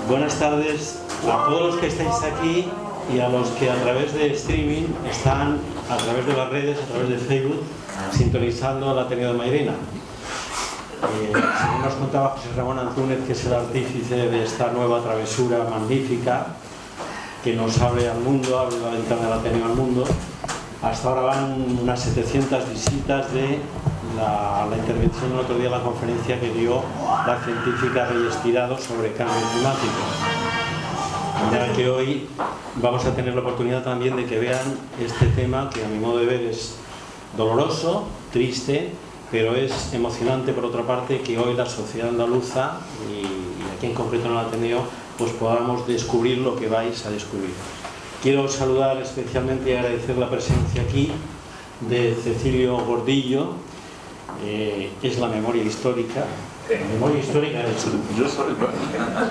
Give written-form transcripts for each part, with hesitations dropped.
Buenas tardes a todos los que estáis aquí y a los que a través de streaming están a través de las redes, a través de Facebook, sintonizando al Ateneo de Mairena. Según nos contaba José Ramón Antúnez, que es el artífice de esta nueva travesura magnífica que nos abre al mundo, abre la ventana del Ateneo al mundo. Hasta ahora van unas 700 visitas de la intervención del otro día, la conferencia que dio la científica Reyes Tirado sobre cambio climático. De manera que hoy vamos a tener la oportunidad también de que vean este tema que a mi modo de ver es doloroso, triste, pero es emocionante por otra parte que hoy la sociedad andaluza y aquí en concreto en el Ateneo pues podamos descubrir lo que vais a descubrir. Quiero saludar especialmente y agradecer la presencia aquí de Cecilio Gordillo, es la memoria histórica. Memoria histórica de hecho.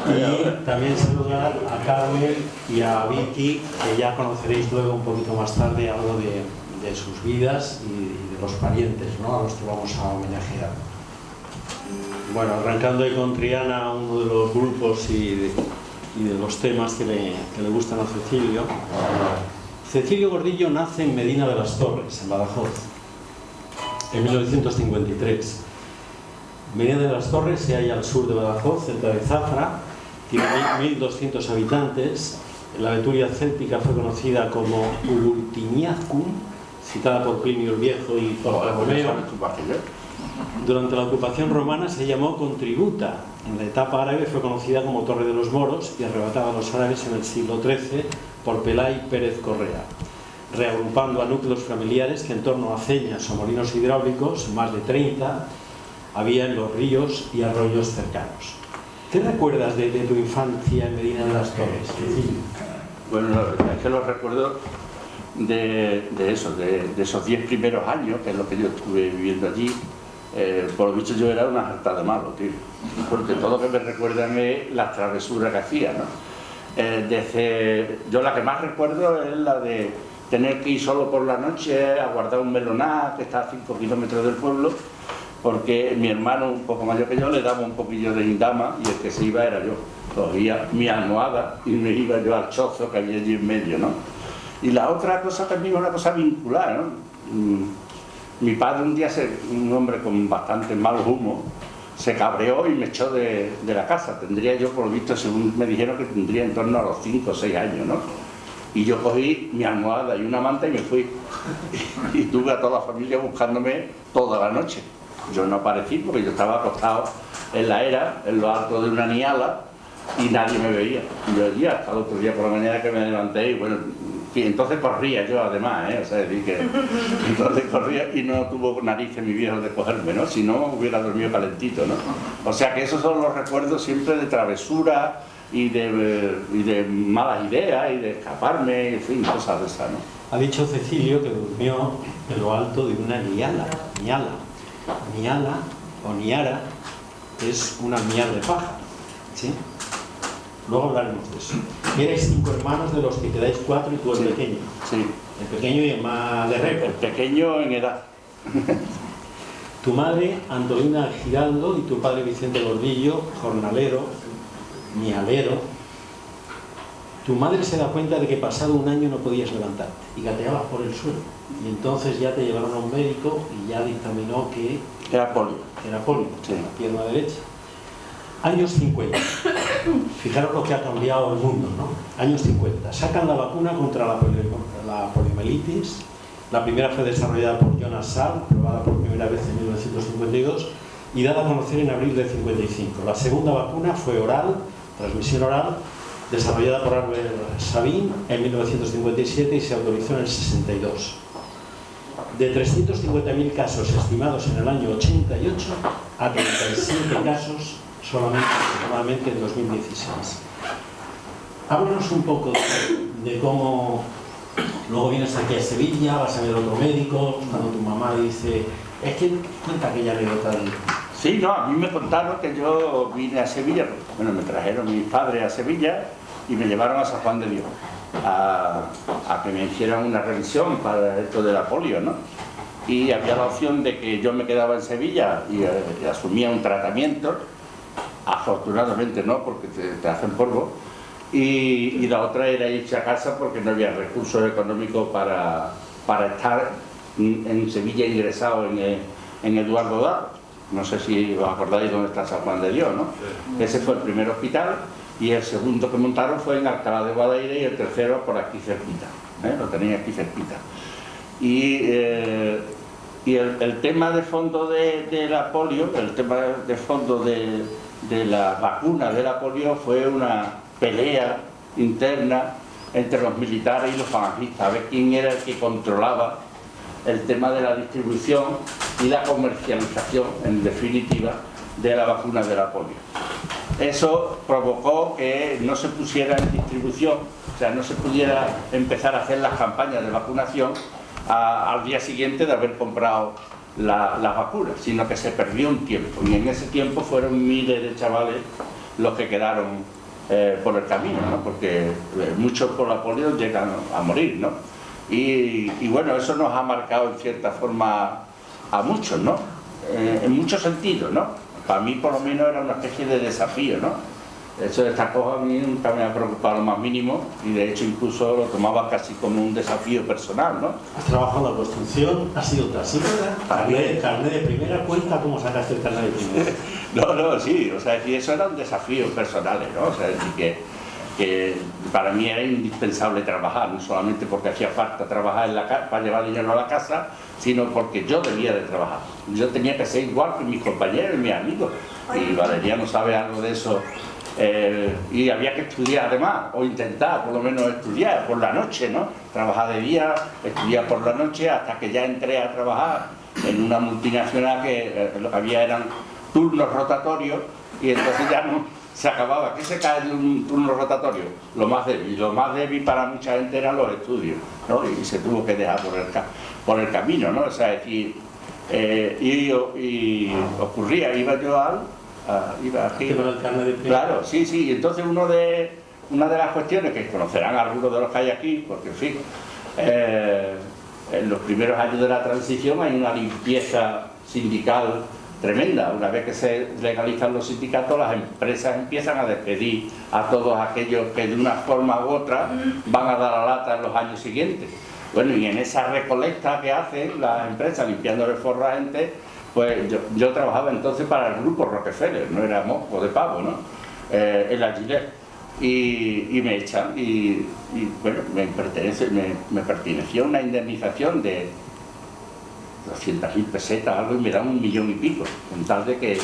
Y también saludar a Carmen y a Vicky, que ya conoceréis luego un poquito más tarde algo de sus vidas y de los parientes, ¿no?, a los que vamos a homenajear. Bueno, arrancando ahí con Triana, uno de los grupos y de los temas que le gustan a Cecilio. Cecilio Gordillo nace en Medina de las Torres, en Badajoz, en 1953. Medina de las Torres se halla al sur de Badajoz, cerca de Zafra, tiene 1.200 habitantes. La Betulia céltica fue conocida como Ulurtiñazcum, citada por Plinio el Viejo y por Ptolomeo. Durante la ocupación romana se llamó Contributa. En la etapa árabe fue conocida como Torre de los Moros y arrebatada a los árabes en el siglo XIII por Pelay Pérez Correa, reagrupando a núcleos familiares que en torno a aceñas o molinos hidráulicos, más de 30, había en los ríos y arroyos cercanos. ¿Qué recuerdas de tu infancia en Medina de las Torres? Bueno, la verdad es que los recuerdo de esos 10 primeros años, que es lo que yo estuve viviendo allí. Por lo visto yo era una harta de malo, tío, porque todo lo que me recuerdan es las travesuras que hacía, ¿no? Yo la que más recuerdo es la de tener que ir solo por la noche a guardar un meloná que está a 5 kilómetros del pueblo, porque mi hermano, un poco mayor que yo, le daba un poquillo de indama y el que se iba era yo. Cogía mi almohada y me iba yo al chozo que había allí en medio, ¿no? Y la otra cosa también es una cosa vincular, ¿no? Mi padre un día, un hombre con bastante mal humo, se cabreó y me echó de la casa. Tendría yo, por lo visto, según me dijeron, que tendría en torno a los 5 o 6 años, ¿no? Y yo cogí mi almohada y una manta y me fui. Y tuve a toda la familia buscándome toda la noche. Yo no aparecí porque yo estaba acostado en la era, en lo alto de una niala, y nadie me veía. Y yo allí hasta el otro día por la mañana que me levanté y bueno... Y entonces corría yo además, o sea, decir que entonces corría y no tuvo narices mi viejo de cogerme, ¿no? Si no hubiera dormido calentito, ¿no? O sea que esos son los recuerdos siempre de travesura y de malas ideas y de escaparme, en fin, cosas de esas, ¿no? Ha dicho Cecilio que durmió en lo alto de una niala. Niala o niara es una nial de paja, ¿sí? Luego hablaremos de eso. Tienes 5 hermanos, de los que quedáis 4 y tú el pequeño. Sí. El pequeño y el más guerrero. El pequeño en edad. Tu madre, Antolina Giraldo, y tu padre, Vicente Gordillo, jornalero, nialero. Tu madre se da cuenta de que pasado un año no podías levantarte y gateabas por el suelo. Y entonces ya te llevaron a un médico y ya dictaminó que... Era polio. Era polio, sí. En la pierna derecha. Años 50. Fijaros lo que ha cambiado el mundo, ¿no? Años 50. Sacan la vacuna contra la poliomielitis. La primera fue desarrollada por Jonas Salk, probada por primera vez en 1952 y dada a conocer en abril de 55. La segunda vacuna fue oral, transmisión oral, desarrollada por Albert Sabin en 1957 y se autorizó en el 62. De 350.000 casos estimados en el año 88 a 37 casos solamente en 2016. Háblanos un poco de cómo luego vienes aquí a Sevilla, vas a ver a otro médico, cuando tu mamá dice... Es que cuenta aquella anécdota de... Sí, no, a mí me contaron que yo vine a Sevilla, bueno, me trajeron mis padres a Sevilla y me llevaron a San Juan de Dios a que me hicieran una revisión para esto de la polio, ¿no? Y había la opción de que yo me quedaba en Sevilla y asumía un tratamiento afortunadamente no, porque te hacen polvo, y la otra era irse a casa porque no había recursos económicos para estar en Sevilla ingresado en Eduardo Dato. No sé si os acordáis dónde está San Juan de Dios, ¿no? Sí. Ese fue el primer hospital, y el segundo que montaron fue en Alcalá de Guadaira, y el tercero por aquí cerquita, lo tenéis aquí cerquita. Y el tema de fondo de la polio, el tema de fondo de la vacuna de la polio fue una pelea interna entre los militares y los falangistas, a ver quién era el que controlaba el tema de la distribución y la comercialización, en definitiva, de la vacuna de la polio. Eso provocó que no se pusiera en distribución, o sea, no se pudiera empezar a hacer las campañas de vacunación al día siguiente de haber comprado la vacuna, sino que se perdió un tiempo, y en ese tiempo fueron miles de chavales los que quedaron por el camino, ¿no? Porque muchos por la polio llegan a morir, ¿no? Y bueno, eso nos ha marcado en cierta forma a muchos, ¿no? En muchos sentidos, ¿no? Para mí por lo menos era una especie de desafío, ¿no? Eso de estas cosas a mí nunca me ha preocupado lo más mínimo, y de hecho incluso lo tomaba casi como un desafío personal, ¿no? Has trabajado en la construcción, has sido taxista, carnet de primera, cuenta cómo sacaste el carnet de primera. No, sí, o sea, decir, eso eran desafíos personales, ¿no? O sea, decir que para mí era indispensable trabajar, no solamente porque hacía falta trabajar en la casa para llevar dinero a la casa, sino porque yo debía de trabajar. Yo tenía que ser igual que mis compañeros y mis amigos, y Valeriano sabe algo de eso. Y había que estudiar además, o intentar por lo menos estudiar por la noche, ¿no? Trabajar de día, estudiar por la noche, hasta que ya entré a trabajar en una multinacional que lo que había eran turnos rotatorios, y entonces ya no se acababa. ¿Qué se cae de un turno rotatorio? Lo más débil. Y lo más débil para mucha gente eran los estudios, ¿no? Y se tuvo que dejar por el camino, ¿no? O sea, es decir, y ocurría, iba yo iba aquí. Claro, sí, y entonces una de las cuestiones que conocerán algunos de los que hay aquí, porque en fin, en los primeros años de la transición hay una limpieza sindical tremenda. Una vez que se legalizan los sindicatos, las empresas empiezan a despedir a todos aquellos que de una forma u otra van a dar la lata en los años siguientes. Bueno, y en esa recolecta que hacen las empresas limpiando el forro a gente, pues yo trabajaba entonces para el grupo Rockefeller, no era moco de pavo, ¿no? En la Gillette, y me echan, y bueno, me pertenecía una indemnización de 200.000 pesetas, algo, y me dan 1,000,000 y pico, con tal de que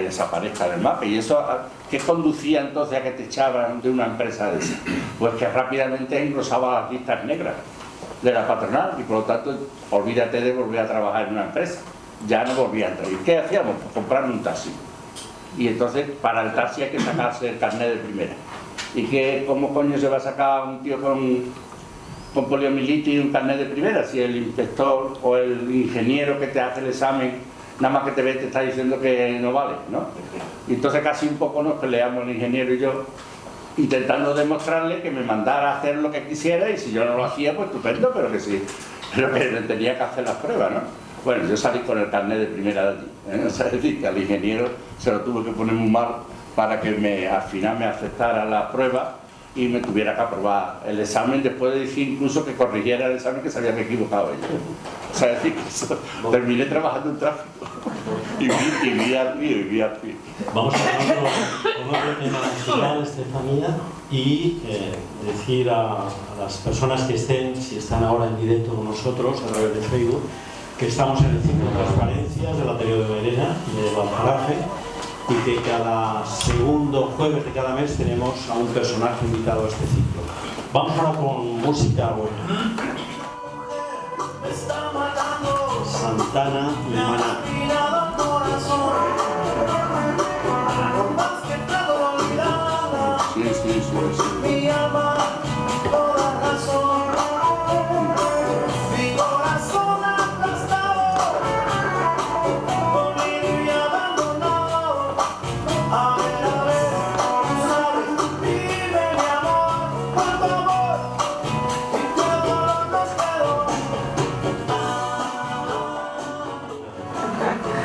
desaparezca del mapa. Y eso, ¿qué conducía entonces a que te echaban de una empresa de esa? Pues que rápidamente engrosaba las listas negras de la patronal, y por lo tanto, olvídate de volver a trabajar en una empresa. Ya no volvía a entrar. ¿Y qué hacíamos? Pues comprarme un taxi. Y entonces, para el taxi hay que sacarse el carnet de primera. ¿Y cómo coño se va a sacar un tío con poliomielitis y un carnet de primera si el inspector o el ingeniero que te hace el examen nada más que te ve te está diciendo que no vale, ¿no? Y entonces casi un poco nos peleamos el ingeniero y yo, intentando demostrarle que me mandara a hacer lo que quisiera, y si yo no lo hacía, pues estupendo, pero que sí, pero que tenía que hacer las pruebas, ¿no? Bueno, yo salí con el carnet de primera de allí, ¿eh? O sea, es decir, que al ingeniero se lo tuve que poner muy mal para que al final me aceptara la prueba y me tuviera que aprobar el examen, después de decir incluso que corrigiera el examen, que se habían equivocado ellos. O sea, es decir, que eso, terminé trabajando en tráfico y vivía aquí. Vamos a hablar con otro tema musical, Estefanía, y decir a las personas que si están ahora en directo con nosotros a través de Facebook, que estamos en el ciclo de transparencias del Ateneo de Mairena y de Balfarafe, y que cada segundo jueves de cada mes tenemos a un personaje invitado a este ciclo. Vamos ahora con música buena. Santana y Maná. Sí.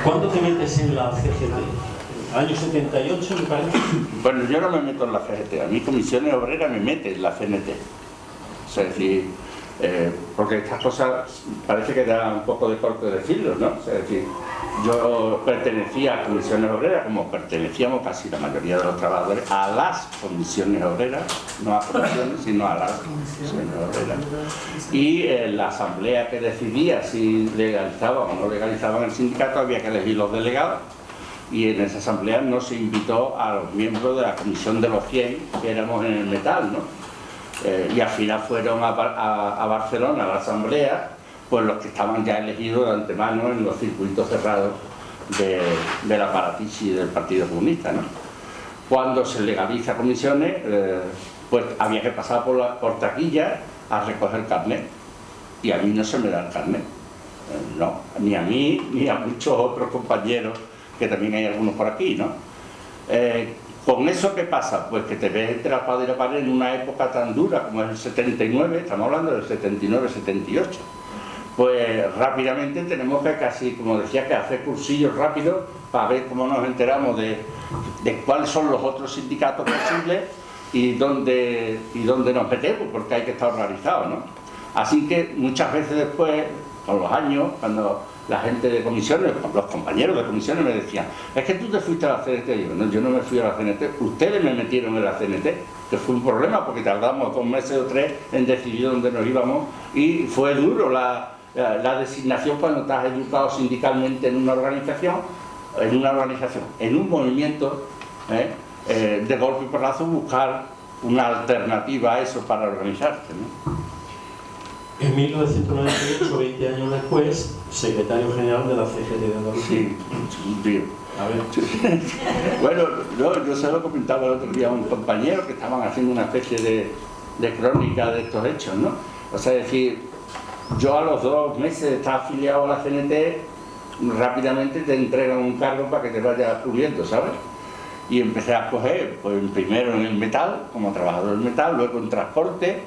¿Cuándo te metes en la CGT? Año 78, me parece. Bueno, yo no me meto en la CGT, a mí Comisiones Obreras me mete en la CNT. O sea, es decir, porque estas cosas parece que da un poco de corte de decirlo, ¿no? O sea, es decir, yo pertenecía a Comisiones Obreras, como pertenecíamos casi la mayoría de los trabajadores, a las Comisiones Obreras, no a comisiones, sino a las Comisiones Obreras. Y la asamblea que decidía si legalizaban o no legalizaban el sindicato había que elegir los delegados. Y en esa asamblea no se invitó a los miembros de la comisión de los 100 que éramos en el metal, ¿no? Y al final fueron a Barcelona a la asamblea pues los que estaban ya elegidos de antemano en los circuitos cerrados de la Paratici del Partido Comunista, ¿no? Cuando se legaliza comisiones, pues había que pasar por taquilla a recoger carnet, y a mí no se me da el carnet, no, ni a mí ni a muchos otros compañeros, que también hay algunos por aquí, ¿no? ¿Con eso qué pasa? Pues que te ves entre la espada y la pared en una época tan dura como es el 79, estamos hablando del 79-78. Pues rápidamente tenemos que casi, como decía, que hacer cursillos rápidos para ver cómo nos enteramos de cuáles son los otros sindicatos posibles y dónde nos metemos, porque hay que estar organizados, ¿no? Así que muchas veces después, con los años, cuando la gente de comisiones, los compañeros de comisiones me decían: es que tú te fuiste a la CNT. Y yo, no, yo no me fui a la CNT, ustedes me metieron en la CNT, que fue un problema porque tardamos 2 meses o 3 en decidir dónde nos íbamos, y fue duro la designación cuando estás educado sindicalmente en una organización, en un movimiento, de golpe y porrazo buscar una alternativa a eso para organizarte, ¿no? En 1998, 20 años después, secretario general de la CGT de Andalucía. Sí, un tío. A ver. Bueno, yo se lo comentaba el otro día a un compañero que estaban haciendo una especie de crónica de estos hechos, ¿no? O sea, es decir, yo a los 2 meses de estar afiliado a la CNT, rápidamente te entregan un cargo para que te vayas puliendo, ¿sabes? Y empecé a coger, pues primero en el metal, como trabajador del metal, luego en transporte,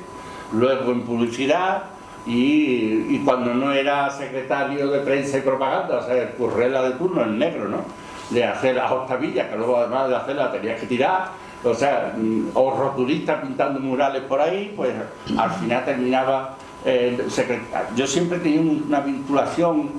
luego en publicidad, y cuando no era secretario de prensa y propaganda, o sea, el currela de turno, el negro, ¿no? De hacer las octavillas, que luego además de hacerlas tenías que tirar, o sea, o rotulista pintando murales por ahí, pues al final terminaba secretario. Yo siempre he tenido una vinculación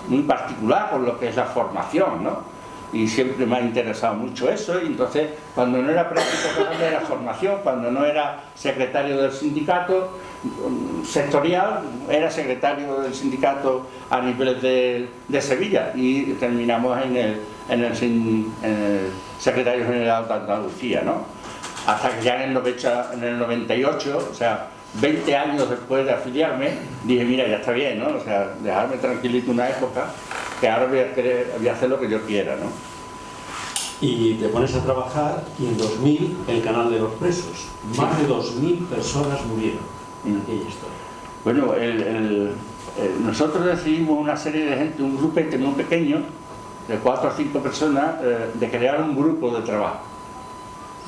muy particular con lo que es la formación, ¿no? Y siempre me ha interesado mucho eso, y entonces cuando no era práctico era formación, cuando no era secretario del sindicato sectorial, era secretario del sindicato a nivel de Sevilla, y terminamos en el secretario general de Andalucía, ¿no? Hasta que ya en el 98, o sea, 20 años después de afiliarme, dije: mira, ya está bien, ¿no? O sea, dejarme tranquilito una época, que ahora voy a hacer lo que yo quiera, ¿no? Y te pones a trabajar, y en 2000 el canal de los presos. Más de 2000 personas murieron en aquella historia. Bueno, nosotros decidimos, una serie de gente, un grupete muy pequeño, de 4 o 5 personas, de crear un grupo de trabajo.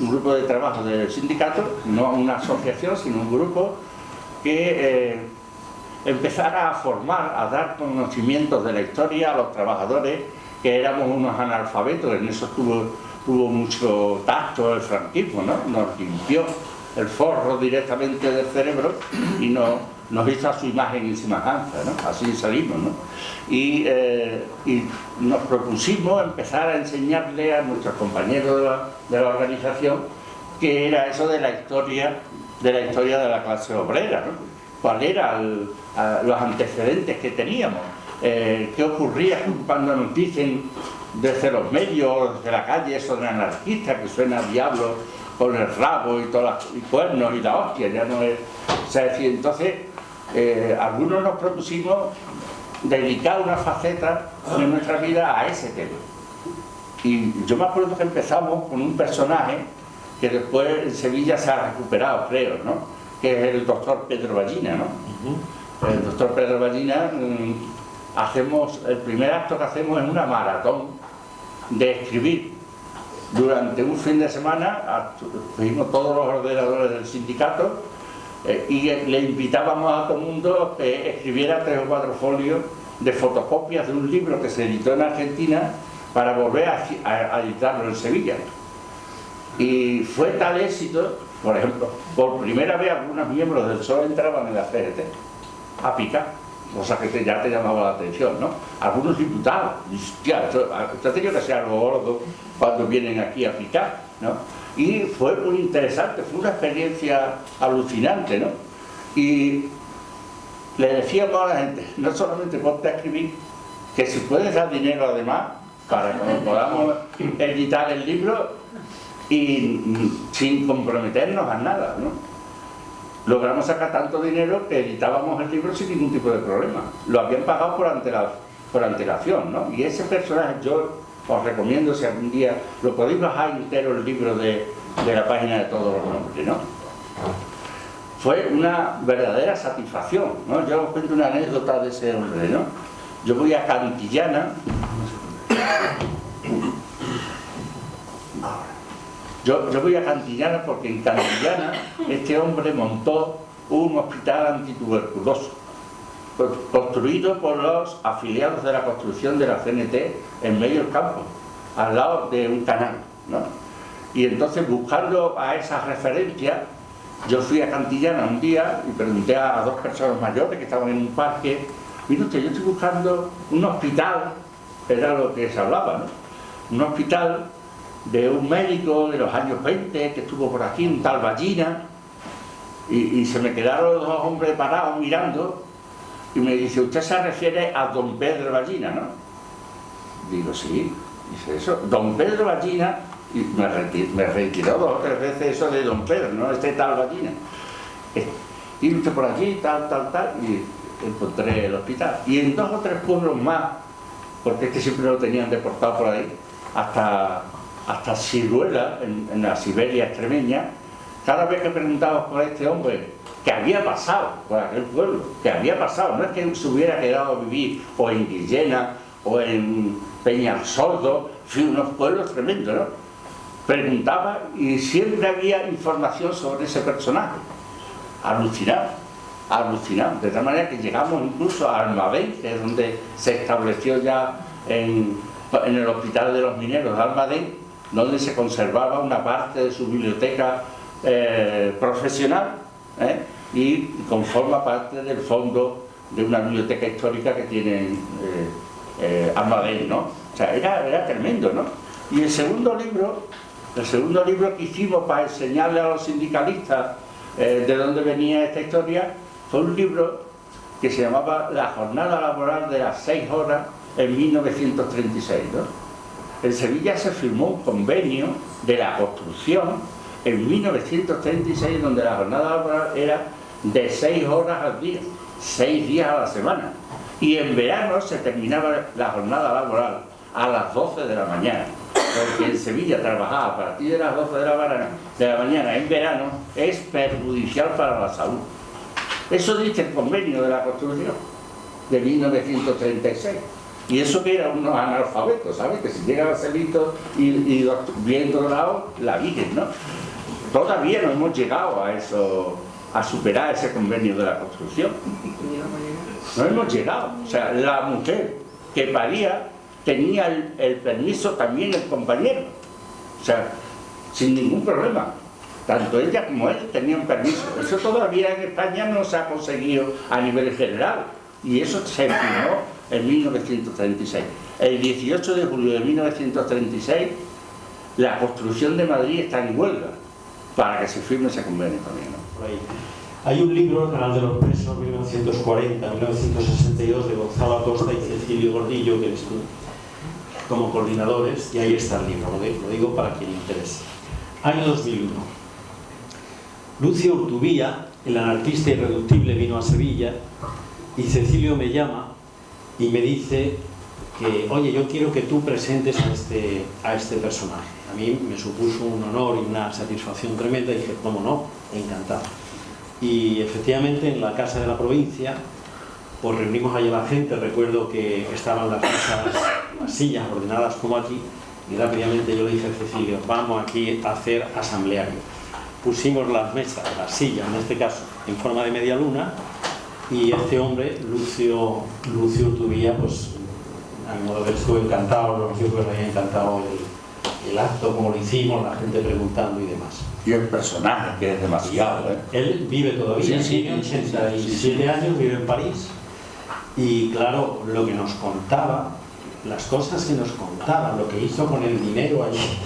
Un grupo de trabajo del sindicato, no una asociación, sino un grupo que empezara a formar, a dar conocimientos de la historia a los trabajadores, que éramos unos analfabetos. En eso tuvo mucho tacto el franquismo, ¿no? Nos limpió el forro directamente del cerebro y nos hizo a su imagen y semejanza, ¿no? Así salimos, ¿no? Y nos propusimos empezar a enseñarle a nuestros compañeros de la organización qué era eso de la historia de la clase obrera, ¿no? Cuál eran los antecedentes que teníamos, qué ocurría cuando nos dicen desde los medios, desde la calle, eso de anarquista, que suena a diablo con el rabo y cuernos y la hostia, ya no es... O sea, decir, entonces, algunos nos propusimos dedicar una faceta de nuestra vida a ese tema. Y yo me acuerdo que empezamos con un personaje que después en Sevilla se ha recuperado, creo, ¿no? Que es el doctor Pedro Ballina, ¿no? El doctor Pedro Ballina, el primer acto que hacemos es una maratón de escribir. Durante un fin de semana cogimos todos los ordenadores del sindicato y le invitábamos a todo el mundo que escribiera 3 o 4 folios de fotocopias de un libro que se editó en Argentina para volver a editarlo en Sevilla. Y fue tal éxito, por ejemplo, por primera vez algunos miembros del PSOE entraban en la CGT a picar, cosa que ya te llamaba la atención, ¿no? Algunos diputados, hostia, esto ha tenido que ser algo gordo cuando vienen aquí a picar, ¿no? Y fue muy interesante, fue una experiencia alucinante, ¿no? Y le decíamos a la gente, no solamente ponte a escribir, que si puedes dar dinero además, para que podamos editar el libro y sin comprometernos a nada, ¿no? Logramos sacar tanto dinero que editábamos el libro sin ningún tipo de problema. Lo habían pagado por antelación, ¿no? Y ese personaje yo os recomiendo, si algún día lo podéis bajar entero el libro de la página de Todos los Nombres, ¿no? Fue una verdadera satisfacción, ¿no? Yo os cuento una anécdota de ese hombre, ¿no? Yo voy a Cantillana. Yo voy a Cantillana porque en Cantillana este hombre montó un hospital antituberculoso construido por los afiliados de la construcción de la CNT en medio del campo, al lado de un canal, ¿no? Y entonces, buscando a esas referencias, yo fui a Cantillana un día y pregunté a dos personas mayores que estaban en un parque: mire usted, yo estoy buscando un hospital, era lo que se hablaba, ¿no? Un hospital de un médico de los años 20 que estuvo por aquí, un tal Ballina, y se me quedaron los dos hombres parados mirando y me dice: usted se refiere a don Pedro Ballina, ¿no? Digo, sí. Dice, eso, don Pedro Ballina, y me retiró 2 o 3 veces eso de don Pedro, ¿no? Este tal Ballina. Y usted por allí, tal, y encontré el hospital. Y en 2 o 3 pueblos más, porque este siempre lo tenían deportado por ahí, hasta Siruela, en la Siberia extremeña, cada vez que preguntábamos por este hombre que había pasado por aquel pueblo, que había pasado, no es que se hubiera quedado a vivir o en Guillena o en Peñalsordo, unos pueblos tremendos, ¿no? Preguntaba y siempre había información sobre ese personaje. Alucinado, de tal manera que llegamos incluso a Almadén, que es donde se estableció ya en el Hospital de los Mineros de Almadén, donde se conservaba una parte de su biblioteca profesional, y conforma parte del fondo de una biblioteca histórica que tiene Almadén, ¿no? O sea, era tremendo, ¿no? Y el segundo libro que hicimos para enseñarle a los sindicalistas de dónde venía esta historia, fue un libro que se llamaba La jornada laboral de las 6 horas en 1936, ¿no? En Sevilla se firmó un convenio de la construcción en 1936, donde la jornada laboral era de 6 horas al día, 6 días a la semana. Y en verano se terminaba la jornada laboral a las 12 de la mañana. Porque en Sevilla trabajar a partir de las 12 de la mañana en verano es perjudicial para la salud. Eso dice el convenio de la construcción de 1936. Y eso que eran unos analfabetos, ¿sabes? Que si llega Barcelito y bien dorado, la Virgen, ¿no? Todavía no hemos llegado a eso, a superar ese convenio de la construcción. No hemos llegado. O sea, la mujer que paría tenía el permiso también el compañero. O sea, sin ningún problema. Tanto ella como él tenían permiso. Eso todavía en España no se ha conseguido a nivel general. Y eso se firmó en 1936. El 18 de julio de 1936, la construcción de Madrid está en huelga para que se firme ese convenio también, ¿no? Hay un libro, El Canal de los Presos, 1940-1962, de Gonzalo Acosta y Cecilio Gordillo, que eres tú, como coordinadores, y ahí está el libro, lo digo para quien le interese. Año 2001. Lucio Urtubía, el anarquista irreductible, vino a Sevilla, y Cecilio me llama y me dice que, oye, yo quiero que tú presentes a este personaje. A mí me supuso un honor y una satisfacción tremenda, y dije, ¿cómo no? Encantado. Y efectivamente en la Casa de la Provincia, pues reunimos allí a la gente. Recuerdo que estaban las sillas ordenadas como aquí, y rápidamente yo le dije a Cecilio, vamos aquí a hacer asambleario. Pusimos las mesas, las sillas en este caso, en forma de media luna, y este hombre, Lucio Urtubía, pues a mi modo de ver, estuve encantado, los chicos habían encantado el acto, como lo hicimos, la gente preguntando y demás. Y el personaje, que es demasiado, ¿eh? Él vive todavía, Sí, tiene sí, 87 años, vive en París, y claro, lo que nos contaba, las cosas que nos contaba, lo que hizo con el dinero allí,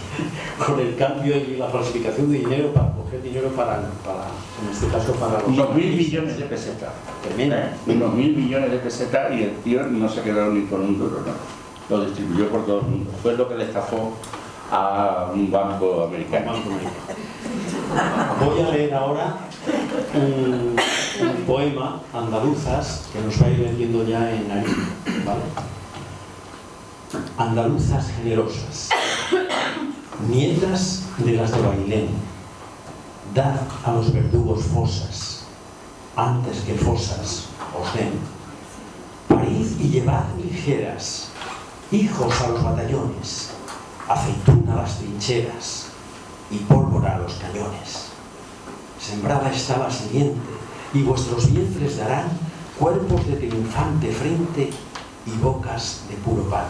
con el cambio y la falsificación de dinero para coger dinero para en este caso, para los... Unos 1.000 millones de pesetas. Tremendo. Unos 1.000 millones de pesetas y el tío no se quedó ni con un duro, ¿no? Lo distribuyó por todo el mundo. Fue lo que le estafó a un banco americano. Voy a leer ahora un poema, Andaluzas, que nos va a ir metiendo ya en harina, ¿vale? Andaluzas generosas, nietas de las de Bailén, dad a los verdugos fosas, antes que fosas os den. Parid y llevad ligeras, hijos a los batallones, aceituna a las trincheras y pólvora a los cañones. Sembrada está la simiente, y vuestros vientres darán cuerpos de triunfante frente y bocas de puro pan.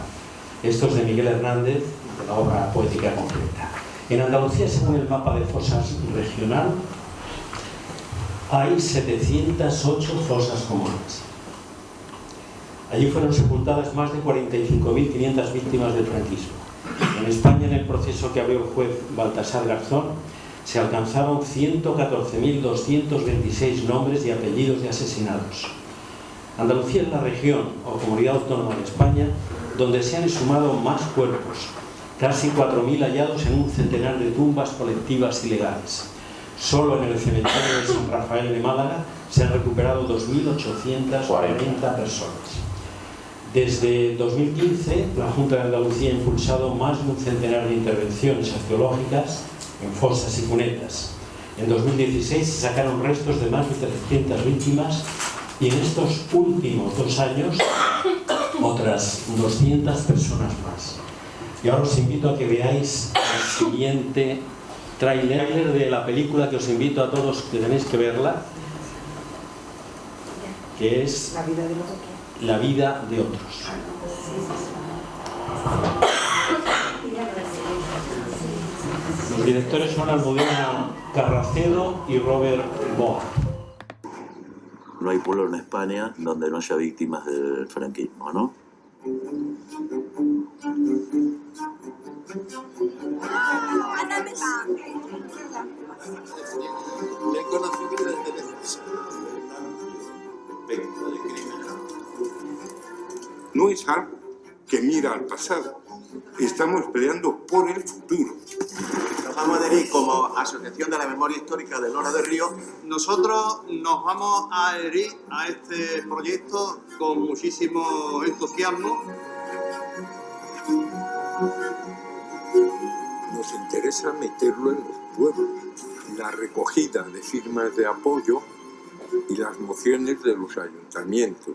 Esto es de Miguel Hernández, de la obra poética completa. En Andalucía, según el mapa de fosas regional, hay 708 fosas comunes. Allí fueron sepultadas más de 45.500 víctimas del franquismo. En España, en el proceso que abrió el juez Baltasar Garzón, se alcanzaron 114.226 nombres y apellidos de asesinados. Andalucía es la región o comunidad autónoma de España donde se han exhumado más cuerpos, casi 4.000 hallados en un centenar de tumbas colectivas ilegales. Solo en el cementerio de San Rafael de Málaga se han recuperado 2.840 personas. Desde 2015, la Junta de Andalucía ha impulsado más de un centenar de intervenciones arqueológicas en fosas y cunetas. En 2016 se sacaron restos de más de 300 víctimas y en estos últimos 2 años otras 200 personas más. Y ahora os invito a que veáis el siguiente tráiler de la película que os invito a todos que tenéis que verla, que es La vida de otros. Los directores son Almudena Carracedo y Robert Boa. No hay pueblo en España donde no haya víctimas del franquismo, ¿no? El conocimiento es necesario espectro de crimen. No es algo que mira al pasado. Estamos peleando por el futuro. Nos vamos a adherir como Asociación de la Memoria Histórica de Lora de Río. Nosotros nos vamos a adherir a este proyecto con muchísimo entusiasmo. Nos interesa meterlo en los pueblos. La recogida de firmas de apoyo y las mociones de los ayuntamientos.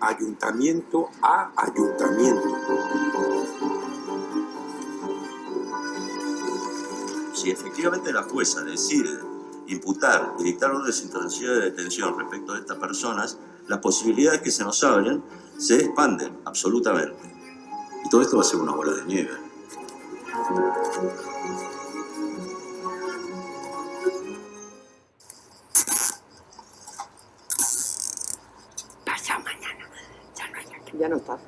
Ayuntamiento a ayuntamiento. Si efectivamente la jueza decide imputar y dictar órdenes internacionales de detención respecto a estas personas, las posibilidades que se nos abren se expanden absolutamente. Y todo esto va a ser una bola de nieve. Pasado mañana, ya no hay aquí. Ya no está.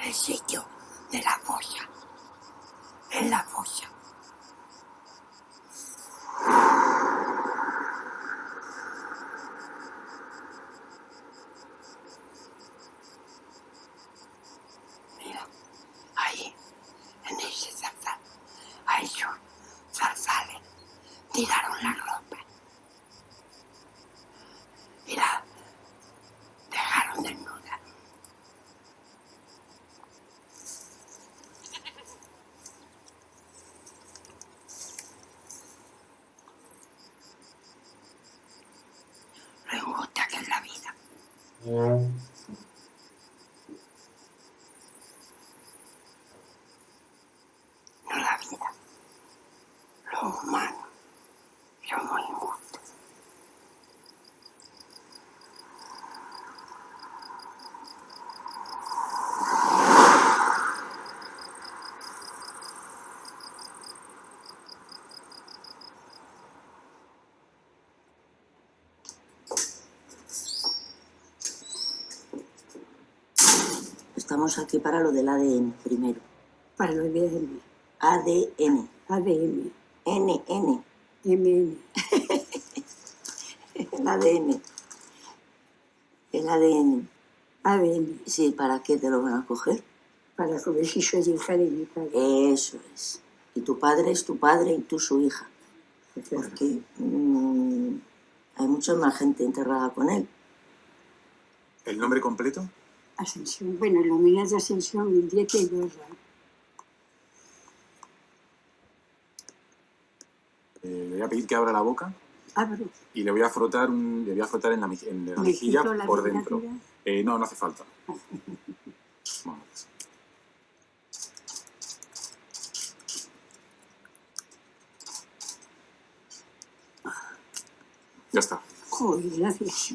El sitio de la fosa. En la fosa. Mira, ahí, en ese zarzal, a esos zarzales, tiraron la ropa. Y la dejaron desnuda. Lo injusta que es la vida. No la vida. Los humanos somos injustos. estamos aquí para lo del ADN primero. Para los ADN. ADN. ADN. NN. MN. El ADN. El ADN. ADN. Sí, ¿para qué te lo van a coger? Para ver si soy hija de mi padre. Eso es. Y tu padre es tu padre y tú su hija. Porque hay mucha más gente enterrada con él. ¿El nombre completo? Ascensión. Bueno, la mía es de Ascensión Mendieta y Guerra. Le voy a pedir que abra la boca Abro. y le voy a frotar, en la mejilla quito la por dentro. temperatura? No, no hace falta. Bueno, pues. Ya está. Joder, gracias.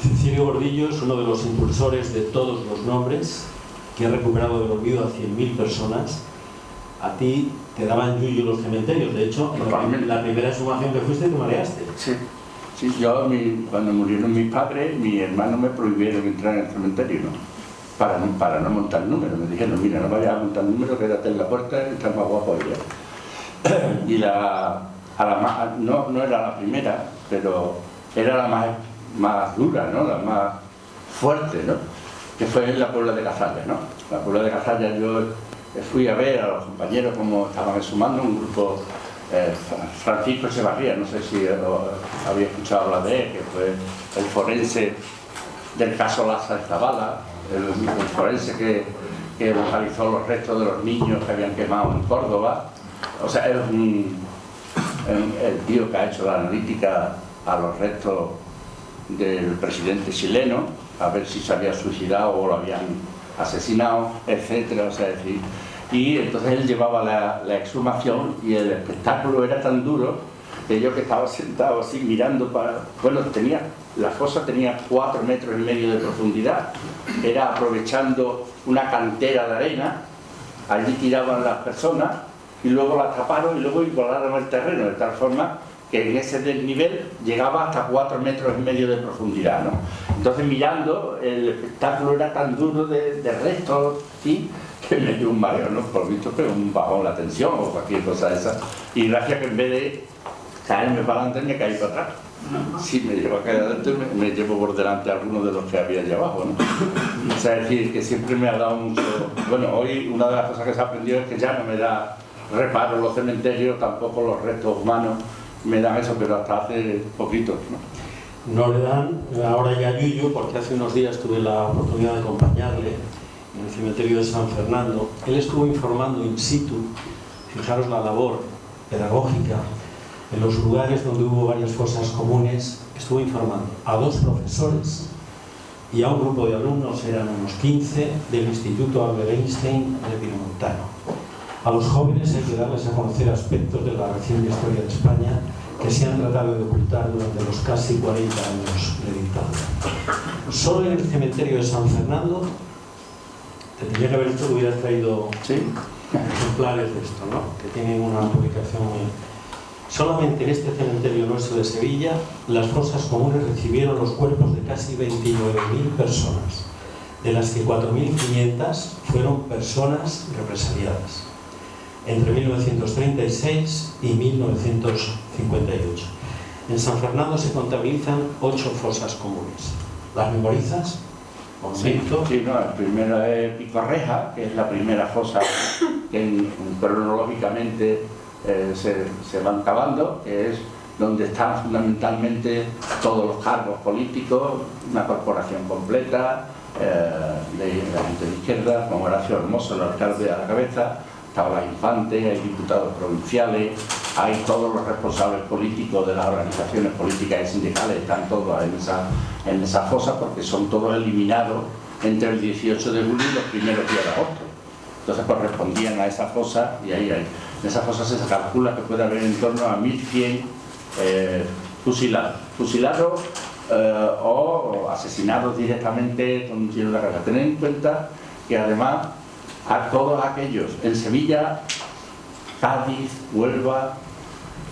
Cecilio Gordillo es uno de los impulsores de todos los nombres, que ha recuperado del olvido a 100.000 personas. A ti te daban yuyu los cementerios, de hecho, la primera exhumación que fuiste te mareaste. Sí, sí, cuando murieron mis padres, mis hermanos me prohibieron entrar en el cementerio, ¿no? Para no montar números. Me dijeron, mira, no vayas a montar números, quédate en la puerta, estás más guapo allá. Y no era la primera, pero era la más dura, ¿no? La más fuerte, ¿no? Que fue en la Puebla de Cazalla, ¿no? La Puebla de Cazalla yo fui a ver a los compañeros cómo estaban exhumando un grupo, Francisco Echevarría, no sé si había escuchado hablar de él, que fue el forense del caso Laza Zavala, el forense que localizó los restos de los niños que habían quemado en Córdoba. O sea, es el tío que ha hecho la analítica a los restos del presidente chileno, a ver si se había suicidado o lo habían asesinado, etcétera. O sea, es decir, y entonces él llevaba la exhumación y el espectáculo era tan duro que yo, que estaba sentado así mirando la fosa tenía 4,5 metros de profundidad, era aprovechando una cantera de arena, allí tiraban las personas y luego las taparon y luego igualaron el terreno, de tal forma que en ese desnivel llegaba hasta 4,5 metros de profundidad, ¿no? Entonces, mirando, el espectáculo era tan duro de restos, ¿sí?, que me dio un mareo, ¿no? Por visto, pero un bajón la tensión o cualquier cosa de esa. Y gracias que en vez de caerme para adelante, me caí para atrás. Si me llevo a caer adelante, me llevo por delante a algunos de los que había allá abajo, ¿no? O sea, es decir, que siempre me ha dado mucho... Bueno, hoy una de las cosas que se ha aprendido es que ya no me da reparo los cementerios, tampoco los restos humanos me dan eso, pero hasta hace poquito, ¿no? No le dan ahora ya yuyu, porque hace unos días tuve la oportunidad de acompañarle en el cementerio de San Fernando. Él estuvo informando in situ, fijaros la labor pedagógica, en los lugares donde hubo varias fosas comunes, estuvo informando a 2 profesores y a un grupo de alumnos, eran unos 15, del Instituto Albert Einstein de Pinomontano. A los jóvenes hay que darles a conocer aspectos de la reciente historia de España que se han tratado de ocultar durante los casi 40 años de dictadura. Solo en el cementerio de San Fernando, te tendría que haber dicho que hubieras traído ejemplares de esto, ¿no? Que tienen una publicación muy... Solamente en este cementerio nuestro de Sevilla, las fosas comunes recibieron los cuerpos de casi 29.000 personas, de las que 4.500 fueron personas represaliadas, entre 1936 y 1958. En San Fernando se contabilizan 8 fosas comunes. ¿Las memorizas? Sí, no, la primera es Picorreja, que es la primera fosa que cronológicamente se van cavando, que es donde están fundamentalmente todos los cargos políticos, una corporación completa, de la gente de izquierda, como Horacio Hermoso, el alcalde a la cabeza. Estaba la Infante, hay diputados provinciales, hay todos los responsables políticos de las organizaciones políticas y sindicales, están todos en esa fosa, porque son todos eliminados entre el 18 de julio y los primeros días de agosto. Entonces correspondían a esa fosa y ahí hay. En esa fosa se calcula que puede haber en torno a 1.100 fusilados o asesinados directamente con un tiro de carga. Tened en cuenta que además a todos aquellos en Sevilla, Cádiz, Huelva,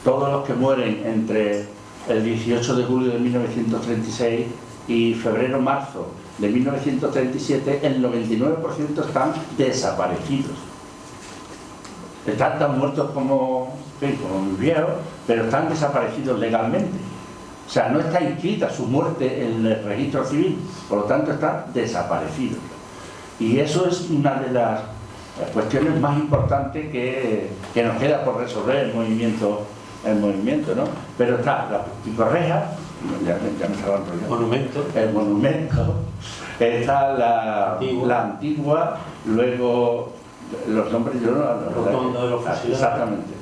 todos los que mueren entre el 18 de julio de 1936 y febrero-marzo de 1937, el 99% están desaparecidos. Están tan muertos como mis viejos, pero están desaparecidos legalmente. O sea, no está inscrita su muerte en el registro civil, por lo tanto está desaparecido. Y eso es una de las cuestiones más importantes que nos queda por resolver el movimiento, ¿no? Pero está la picorreja, ya me estaba enrollando. El monumento, está la antigua, luego los nombres yo no, exactamente.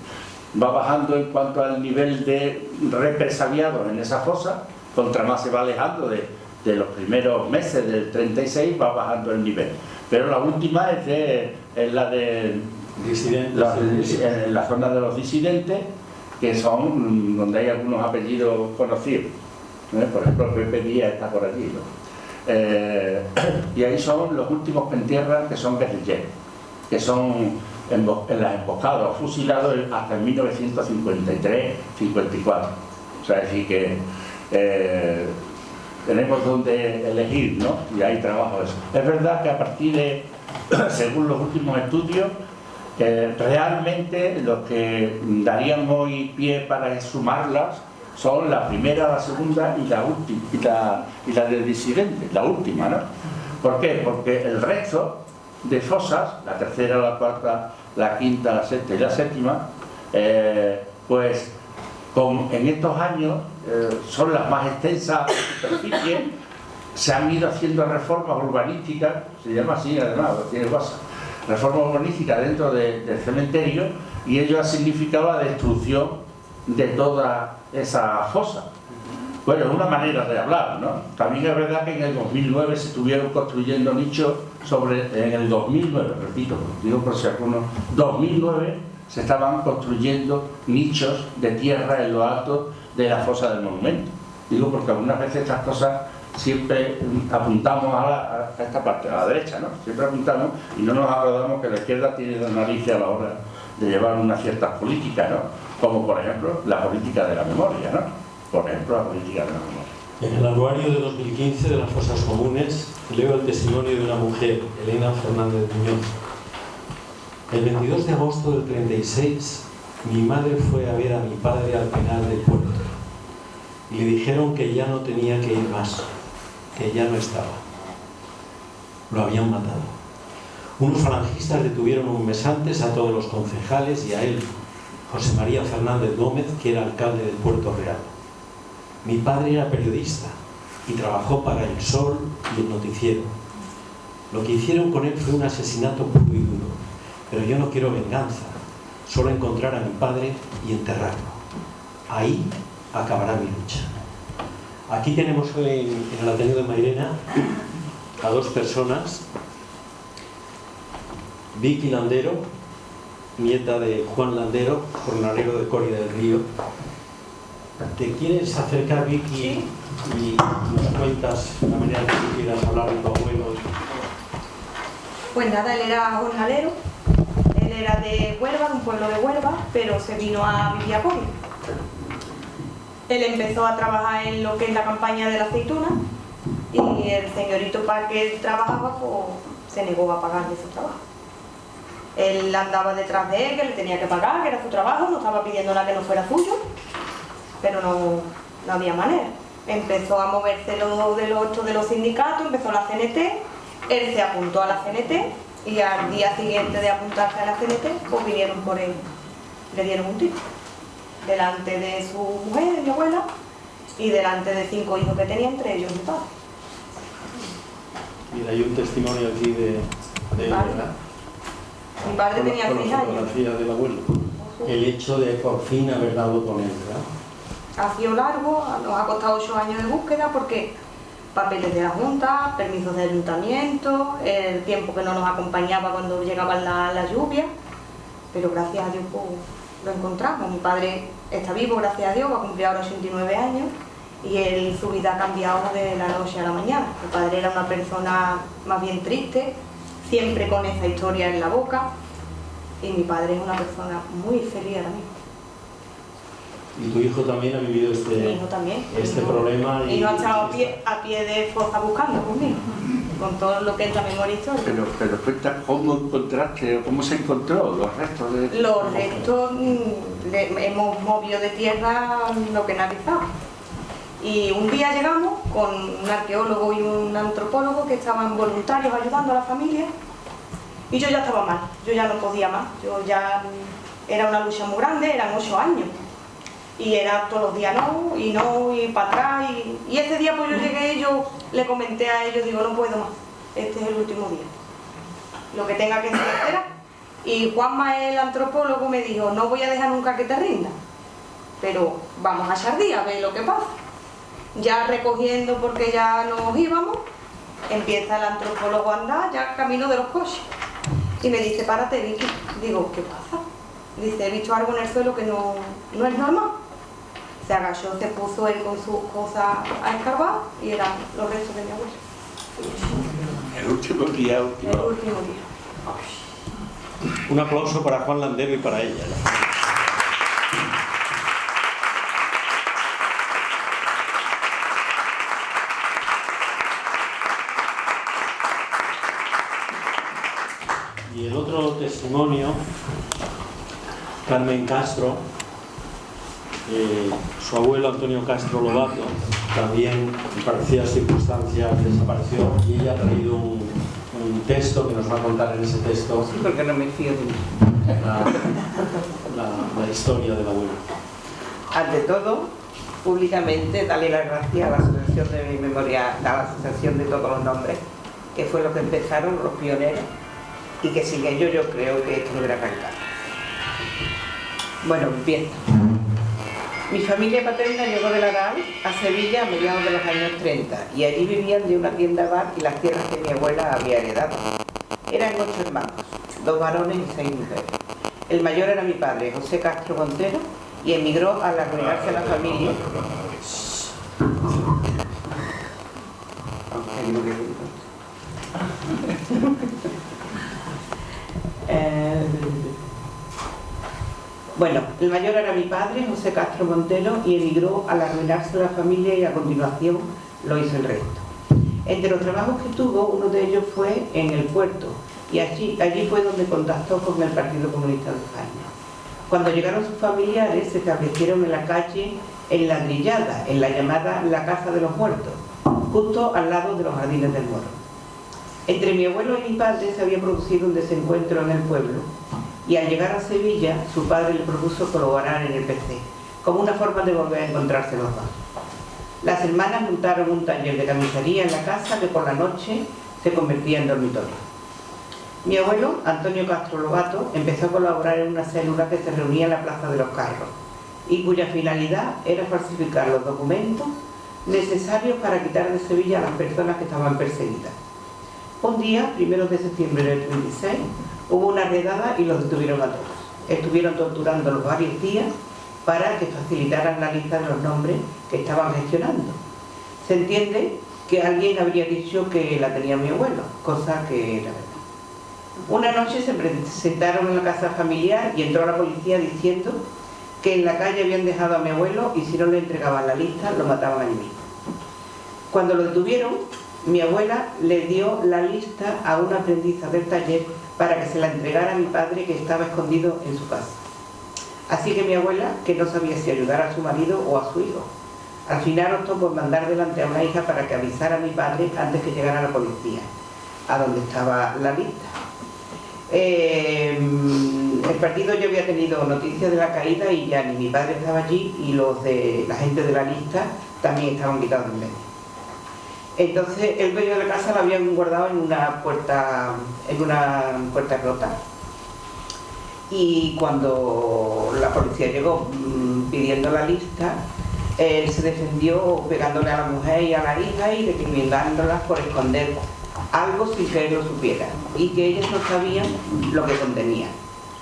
Va bajando en cuanto al nivel de represaliados en esa fosa, contra más se va alejando de los primeros meses del 36, va bajando el nivel. Pero la última es la de la zona de los disidentes, que son donde hay algunos apellidos conocidos. Por ejemplo, Pepe Díaz está por allí, ¿no? Y ahí son los últimos que entierran, que son guerrilleros, que son en las emboscadas o fusilados hasta el 1953-54. O sea, es decir que tenemos donde elegir, ¿no? Y hay trabajo eso. Es verdad que a partir de, según los últimos estudios, realmente los que darían hoy pie para exhumarlas son la primera, la segunda y la última, y la de disidentes, la última, ¿no? ¿Por qué? Porque el resto de fosas, la tercera, la cuarta, la quinta, la sexta y la séptima, pues en estos años son las más extensas de superficie, se han ido haciendo reformas urbanísticas, se llama así además, tiene base, reformas urbanísticas dentro del cementerio, y ello ha significado la destrucción de toda esa fosa. Bueno, es una manera de hablar, ¿no? También es verdad que en el 2009 se estuvieron construyendo nichos en el 2009, repito, digo por si alguno, 2009 se estaban construyendo nichos de tierra en lo alto de la fosa del monumento. Digo porque algunas veces estas cosas siempre apuntamos a esta parte, a la derecha, ¿no? Siempre apuntamos y no nos acordamos que la izquierda tiene la nariz a la hora de llevar unas ciertas políticas, ¿no? Como por ejemplo la política de la memoria, ¿no? Por ejemplo, la política de la memoria. En el anuario de 2015 de las fosas comunes leo el testimonio de una mujer, Elena Fernández Muñoz. El 22 de agosto del 36, mi madre fue a ver a mi padre al penal del puerto y le dijeron que ya no tenía que ir más, que ya no estaba. Lo habían matado. Unos falangistas detuvieron un mes antes a todos los concejales y a él, José María Fernández Gómez, que era alcalde del Puerto Real. Mi padre era periodista y trabajó para El Sol y El Noticiero. Lo que hicieron con él fue un asesinato puro y duro, pero yo no quiero venganza, solo encontrar a mi padre y enterrarlo. Ahí acabará mi lucha. Aquí tenemos hoy en el Ateneo de Mairena a dos personas, Vicky Landero, nieta de Juan Landero, jornalero de Coria del Río. ¿Te quieres acercar, Vicky, sí? Y nos cuentas la manera que tú quieras hablar de tu abuelo? Pues nada, él era jornalero, él era de Huelva, de un pueblo de Huelva, pero se vino a vivir a Coria. Él empezó a trabajar en lo que es la campaña de la aceituna y el señorito para que él trabajaba, pues se negó a pagarle su trabajo. Él andaba detrás de él, que le tenía que pagar, que era su trabajo, no estaba pidiendo nada que no fuera suyo, pero no había manera. Empezó a moverse de los sindicatos, empezó la CNT, él se apuntó a la CNT y al día siguiente de apuntarse a la CNT, pues vinieron por él, le dieron un tiro, delante de su mujer, de mi abuela, y delante de 5 hijos que tenía, entre ellos mi padre. Mira, hay un testimonio aquí de ¿verdad? Mi padre tenía 6 años. Con la fotografía del abuelo. El hecho de por fin haber dado con él, ¿verdad? Ha sido largo, nos ha costado 8 años de búsqueda porque papeles de la Junta, permisos de ayuntamiento, el tiempo que no nos acompañaba cuando llegaban las lluvias, pero gracias a Dios pues, lo encontramos. Mi padre está vivo, gracias a Dios, va a cumplir ahora 89 años y su vida ha cambiado de la noche a la mañana. Mi padre era una persona más bien triste, siempre con esa historia en la boca. Y mi padre es una persona muy feliz ahora mismo. ¿Y tu hijo también ha vivido Mi hijo también. este problema? Y no ha estado a pie de fosa buscando conmigo, con todo lo que es la memoria histórica. Pero cuenta cómo encontraste, o cómo se encontró los restos de... Los restos hemos movido de tierra lo que nadie sabe. Y un día llegamos con un arqueólogo y un antropólogo que estaban voluntarios ayudando a la familia. Y yo ya estaba mal, yo ya no podía más. Yo ya era una lucha muy grande, eran 8 años. Y era todos los días no, y para atrás. Y ese día pues yo llegué y yo le comenté a ellos, digo, no puedo más, este es el último día. Lo que tenga que ser será. Y Juanma, el antropólogo, me dijo, no voy a dejar nunca que te rinda, pero vamos a echar día, a ver lo que pasa. Ya recogiendo, porque ya nos íbamos, empieza el antropólogo a andar, ya camino de los coches. Y me dice, párate, Vicky. Digo, ¿qué pasa? Dice, he visto algo en el suelo que no es normal. Se agachó, se puso él con sus cosas a escarbar y eran los restos de mi abuelo. El último día. El último día. Un aplauso para Juan Landero y para ella. Y el otro testimonio, Carmen Castro, su abuelo Antonio Castro Lobato, también en parecidas circunstancias desapareció, y ella ha traído un texto que nos va a contar en ese texto. Sí, porque no me fío de mí. La historia del abuelo. Ante todo, públicamente darle las gracias a la Asociación de Memoria, a la Asociación de Todos los Nombres, que fue lo que empezaron los pioneros, y que sin ellos yo creo que esto no hubiera arrancado. Bueno, empiezo. Mi familia paterna llegó de la Aral a Sevilla a mediados de los años 30 y allí vivían de una tienda bar y las tierras que mi abuela había heredado. Eran 8 hermanos, 2 varones y 6 mujeres. El mayor era mi padre, José Castro Montero, y emigró al arruinarse la familia. Bueno, el mayor era mi padre, José Castro Montero, y emigró al arruinarse la familia y a continuación lo hizo el resto. Entre los trabajos que tuvo, uno de ellos fue en el puerto, y allí fue donde contactó con el Partido Comunista de España. Cuando llegaron sus familiares, se establecieron en la calle Enladrillada, en la llamada La Casa de los Muertos, justo al lado de los Jardines del Moro. Entre mi abuelo y mi padre se había producido un desencuentro en el pueblo, y al llegar a Sevilla, su padre le propuso colaborar en el PC, como una forma de volver a encontrarse los dos. Las hermanas montaron un taller de camisería en la casa que por la noche se convertía en dormitorio. Mi abuelo, Antonio Castro Lobato, empezó a colaborar en una célula que se reunía en la Plaza de los Carros y cuya finalidad era falsificar los documentos necesarios para quitar de Sevilla a las personas que estaban perseguidas. Un día, 1 de septiembre del 36, hubo una redada y los detuvieron a todos. Estuvieron torturándolos varios días para que facilitaran la lista de los nombres que estaban gestionando. Se entiende que alguien habría dicho que la tenía mi abuelo, cosa que era verdad. Una noche se presentaron en la casa familiar y entró la policía diciendo que en la calle habían dejado a mi abuelo y si no le entregaban la lista lo mataban allí mismo. Cuando lo detuvieron, mi abuela le dio la lista a una aprendiza del taller para que se la entregara a mi padre que estaba escondido en su casa. Así que mi abuela, que no sabía si ayudar a su marido o a su hijo, al final optó por mandar delante a una hija para que avisara a mi padre antes que llegara la policía, a donde estaba la lista. El partido ya había tenido noticias de la caída y ya ni mi padre estaba allí y los de la gente de la lista también estaban quitados en medio. Entonces el dueño de la casa lo habían guardado en una puerta rota. Y cuando la policía llegó pidiendo la lista, él se defendió pegándole a la mujer y a la hija y recriminándolas por esconder algo sin que él lo supiera y que ellos no sabían lo que contenía.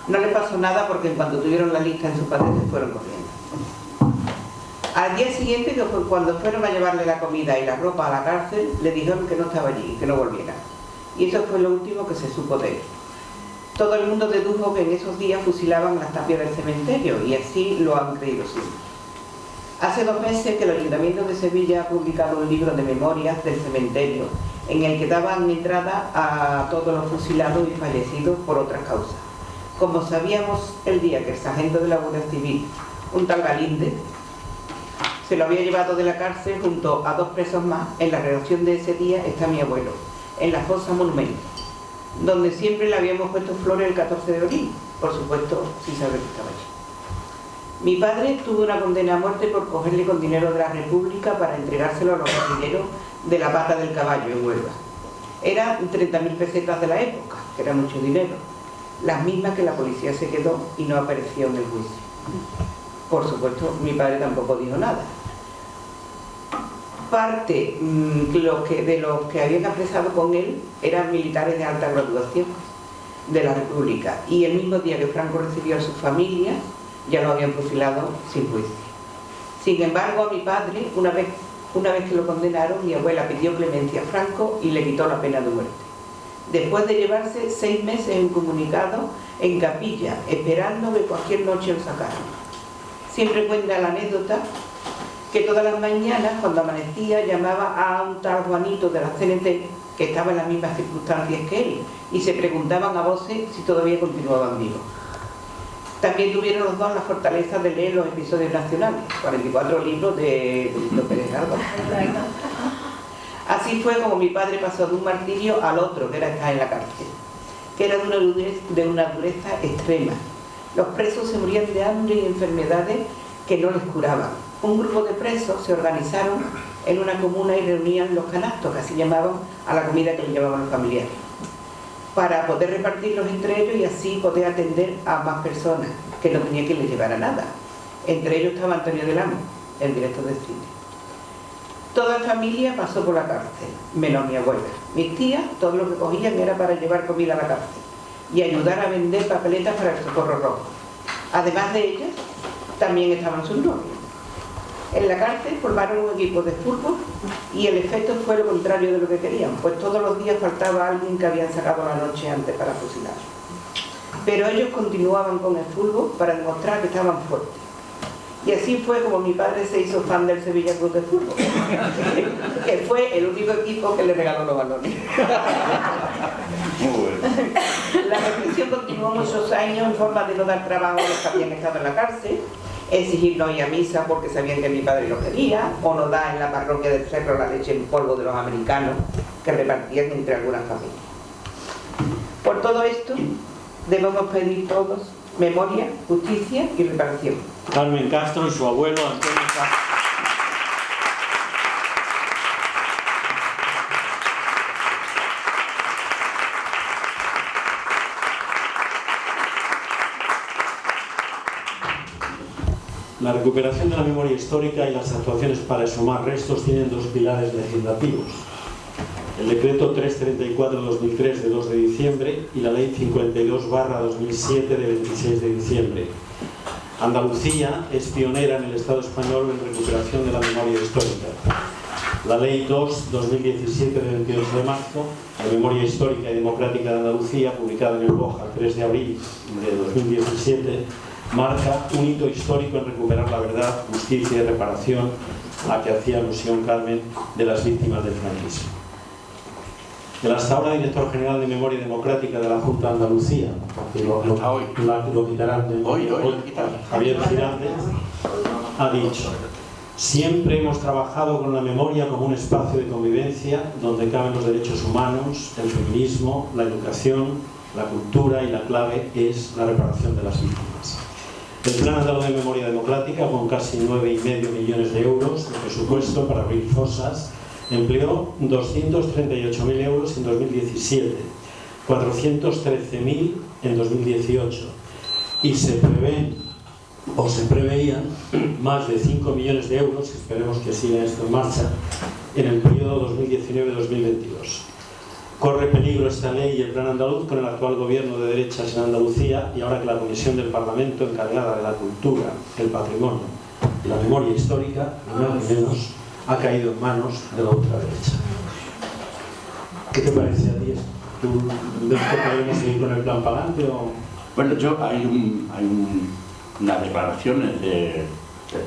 No le pasó nada porque en cuanto tuvieron la lista en su padre se fueron corriendo. Al día siguiente, que fue cuando fueron a llevarle la comida y la ropa a la cárcel, le dijeron que no estaba allí, que no volviera. y eso fue lo último que se supo de él. Todo el mundo dedujo que en esos días fusilaban las tapias del cementerio, y así lo han creído siempre. Hace 2 meses que el Ayuntamiento de Sevilla ha publicado un libro de memorias del cementerio, en el que daban entrada a todos los fusilados y fallecidos por otras causas. Como sabíamos el día que el sargento de la Guardia Civil, un tal Galinde, se lo había llevado de la cárcel junto a 2 presos más, en la redacción de ese día está mi abuelo, en la fosa Monumento, donde siempre le habíamos puesto flores el 14 de abril, por supuesto, sin saber que estaba allí. Mi padre tuvo una condena a muerte por cogerle con dinero de la República para entregárselo a los guerrilleros de la Pata del Caballo en Huelva. Eran 30.000 pesetas de la época, que era mucho dinero, las mismas que la policía se quedó y no apareció en el juicio. Por supuesto, mi padre tampoco dijo nada. Parte de los que habían apresado con él eran militares de alta graduación de la República, y el mismo día que Franco recibió a su familia ya lo habían fusilado sin juicio. Sin embargo, a mi padre, una vez que lo condenaron, mi abuela pidió clemencia a Franco y le quitó la pena de muerte, después de llevarse 6 meses incomunicado en capilla, esperando que cualquier noche lo sacaran. Siempre cuenta la anécdota que todas las mañanas, cuando amanecía, llamaba a un tal Juanito de la CNT, que estaba en las mismas circunstancias que él, y se preguntaban a voces si todavía continuaban vivos. También tuvieron los dos la fortaleza de leer los episodios nacionales, 44 libros de Benito Pérez Galdós. Así fue como mi padre pasó de un martirio al otro, que era estar en la cárcel, que era de una dureza extrema. Los presos se morían de hambre y enfermedades que no les curaban. Un grupo de presos se organizaron en una comuna y reunían los canastos, que así llamaban a la comida que le llevaban los familiares, para poder repartirlos entre ellos y así poder atender a más personas, que no tenía que les llevar a nada. Entre ellos estaba Antonio del Amo, el director de cine. Toda familia pasó por la cárcel, menos mi abuela. Mis tías, todo lo que cogían era para llevar comida a la cárcel y ayudar a vender papeletas para el Socorro Rojo. Además de ellas, también estaban sus novios. En la cárcel formaron un equipo de fútbol y el efecto fue lo contrario de lo que querían, pues todos los días faltaba alguien que habían sacado la noche antes para fusilar. Pero ellos continuaban con el fútbol para demostrar que estaban fuertes. Y así fue como mi padre se hizo fan del Sevilla Club de Fútbol, que fue el único equipo que le regaló los balones. La represión continuó muchos años en forma de no dar trabajo a los que habían estado en la cárcel, exigir no ir a misa porque sabían que mi padre lo quería, o no dar en la parroquia del Cerro la leche en polvo de los americanos que repartían entre algunas familias. Por todo esto, debemos pedir todos memoria, justicia y reparación. Carmen Castro y su abuelo Antonio Castro. La recuperación de la memoria histórica y las actuaciones para exhumar restos tienen 2 pilares legislativos: el decreto 334/2003 de 2 de diciembre y la ley 52/2007 de 26 de diciembre. Andalucía es pionera en el Estado español en recuperación de la memoria histórica. La ley 2/2017 de 28 de marzo, la memoria histórica y democrática de Andalucía, publicada en el BOJA el 3 de abril de 2017, marca un hito histórico en recuperar la verdad, justicia y reparación a que hacía alusión Carmen de las víctimas del franquismo. El hasta ahora director general de Memoria Democrática de la Junta de Andalucía, lo quitarán hoy, Javier Giraldez, ha dicho: siempre hemos trabajado con la memoria como un espacio de convivencia donde caben los derechos humanos, el feminismo, la educación, la cultura, y la clave es la reparación de las víctimas. El Plan Andaluz de Memoria Democrática, con casi 9,5 millones de euros de presupuesto para abrir fosas, empleó 238.000 euros en 2017, 413.000 en 2018 y se preveían más de 5 millones de euros, esperemos que siga esto en marcha, en el periodo 2019-2022. Corre peligro esta ley y el Plan Andaluz con el actual gobierno de derechas en Andalucía, y ahora que la Comisión del Parlamento encargada de la cultura, el patrimonio y la memoria histórica, ni más ni menos, ha caído en manos de la ultraderecha. ¿Qué te parece a ti esto? ¿Tú ves que podemos seguir con el plan para adelante o...? Bueno, hay unas declaraciones del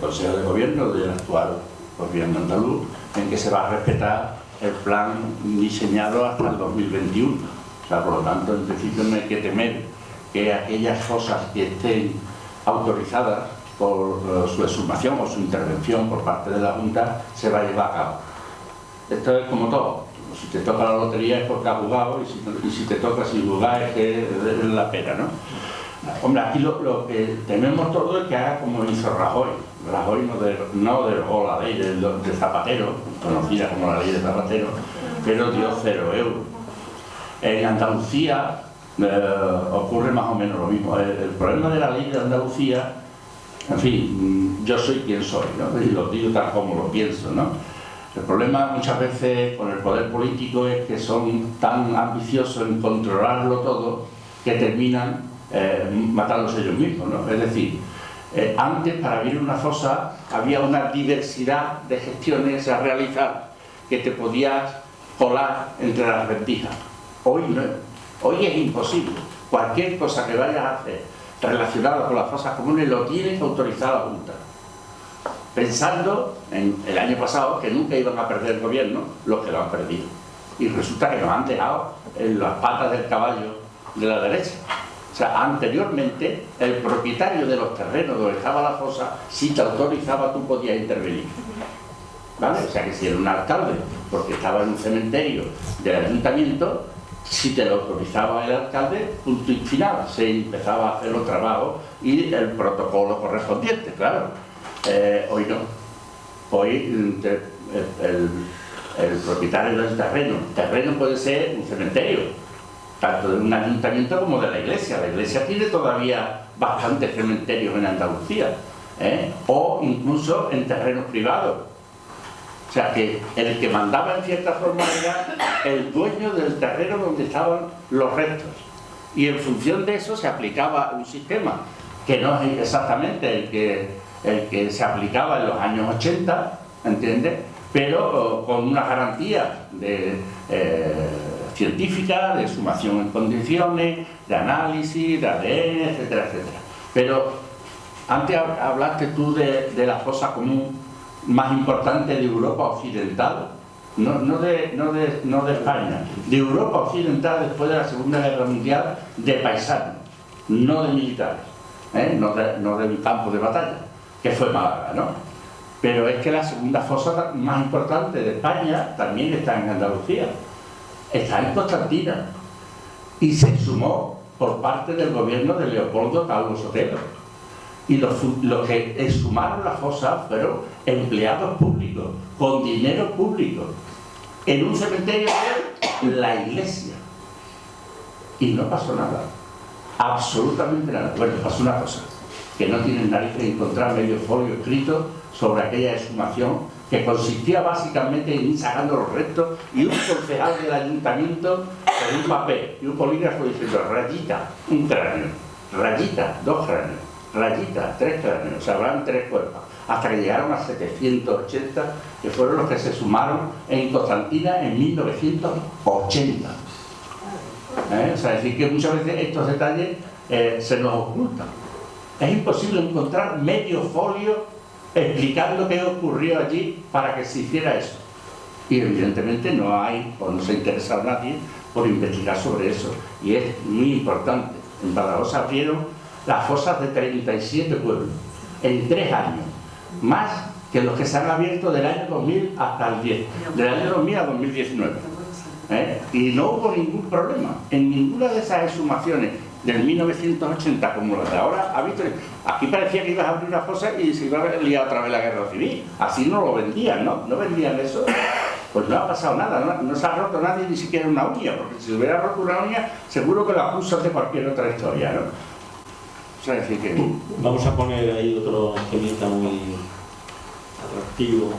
Consejo de Gobierno del actual gobierno andaluz en que se va a respetar el plan diseñado hasta el 2021. O sea, por lo tanto, en principio no hay que temer que aquellas cosas que estén autorizadas por su exhumación o su intervención por parte de la Junta se va a llevar a cabo. Esto es como todo. Si te toca la lotería es porque has jugado y si te toca sin jugar es que es la pena, ¿no? Hombre, aquí lo que tenemos todo es que haga como hizo Rajoy. Rajoy no derogó la ley de Zapatero, conocida como la ley de Zapatero, pero dio 0 euros. En Andalucía ocurre más o menos lo mismo. El problema de la ley de Andalucía, en fin, yo soy quien soy, ¿no? Y lo digo tal como lo pienso, ¿no? El problema muchas veces con el poder político es que son tan ambiciosos en controlarlo todo que terminan matándose ellos mismos, ¿no? Es decir, antes para abrir una fosa había una diversidad de gestiones a realizar que te podías colar entre las rendijas. Hoy no, hoy es imposible. Cualquier cosa que vayas a hacer relacionada con las fosas comunes lo tiene que autorizar la Junta. Pensando en el año pasado que nunca iban a perder el gobierno los que lo han perdido. Y resulta que nos han dejado en las patas del caballo de la derecha. O sea, anteriormente el propietario de los terrenos donde estaba la fosa, si te autorizaba tú podías intervenir. ¿Vale? O sea que si era un alcalde, porque estaba en un cementerio del ayuntamiento, si te lo autorizaba el alcalde, punto y final, se empezaba a hacer los trabajos y el protocolo correspondiente, claro. Hoy no. Hoy el propietario del terreno puede ser un cementerio, tanto de un ayuntamiento como de la iglesia. La iglesia tiene todavía bastantes cementerios en Andalucía, o incluso en terrenos privados. O sea que el que mandaba en cierta forma era el dueño del terreno donde estaban los restos. Y en función de eso se aplicaba un sistema que no es exactamente el que se aplicaba en los años 80, ¿entiendes? Pero con una garantía científica, de sumación en condiciones, de análisis, de ADN, etcétera, etcétera. Pero antes hablaste tú de la fosa común más importante de Europa Occidental, no de España, de Europa Occidental después de la Segunda Guerra Mundial, de paisanos, no de militares, no de un campo de batalla, que fue Málaga, ¿no? Pero es que la segunda fosa más importante de España también está en Andalucía, está en Constantina, y se sumó por parte del gobierno de Leopoldo Calvo Sotelo. Y los que exhumaron la fosa fueron empleados públicos, con dinero público, en un cementerio de la iglesia. Y no pasó nada, absolutamente nada. Bueno, pasó una cosa, que no tienen narices de encontrar medio folio escrito sobre aquella exhumación, que consistía básicamente en ir sacando los restos y un concejal del ayuntamiento con un papel y un polígrafo diciendo rayita, un cráneo, rayita, 2 cráneos, rayita, 3 cráneos, o sea, habrán 3 cuerpos, hasta que llegaron a 780, que fueron los que se sumaron en Constantina en 1980. O sea, es decir, que muchas veces estos detalles se nos ocultan. Es imposible encontrar medio folio explicando qué ocurrió allí para que se hiciera eso. Y evidentemente no hay, o no se ha interesado nadie por investigar sobre eso. Y es muy importante. En Badajoz se abrieron las fosas de 37 pueblos en 3 años, más que los que se han abierto del año 2000 hasta el 10, del año 2000 a 2019. Y no hubo ningún problema en ninguna de esas exhumaciones del 1980 como las de ahora. ¿Ha visto? Aquí parecía que ibas a abrir una fosa y se iba a liar otra vez la guerra civil. Así no lo vendían, ¿no? No vendían eso. Pues no ha pasado nada, no se ha roto nadie ni siquiera una uña, porque si se hubiera roto una uña seguro que la acusan de cualquier otra historia, ¿no? O sea, decir que... Vamos a poner ahí otro temita muy atractivo.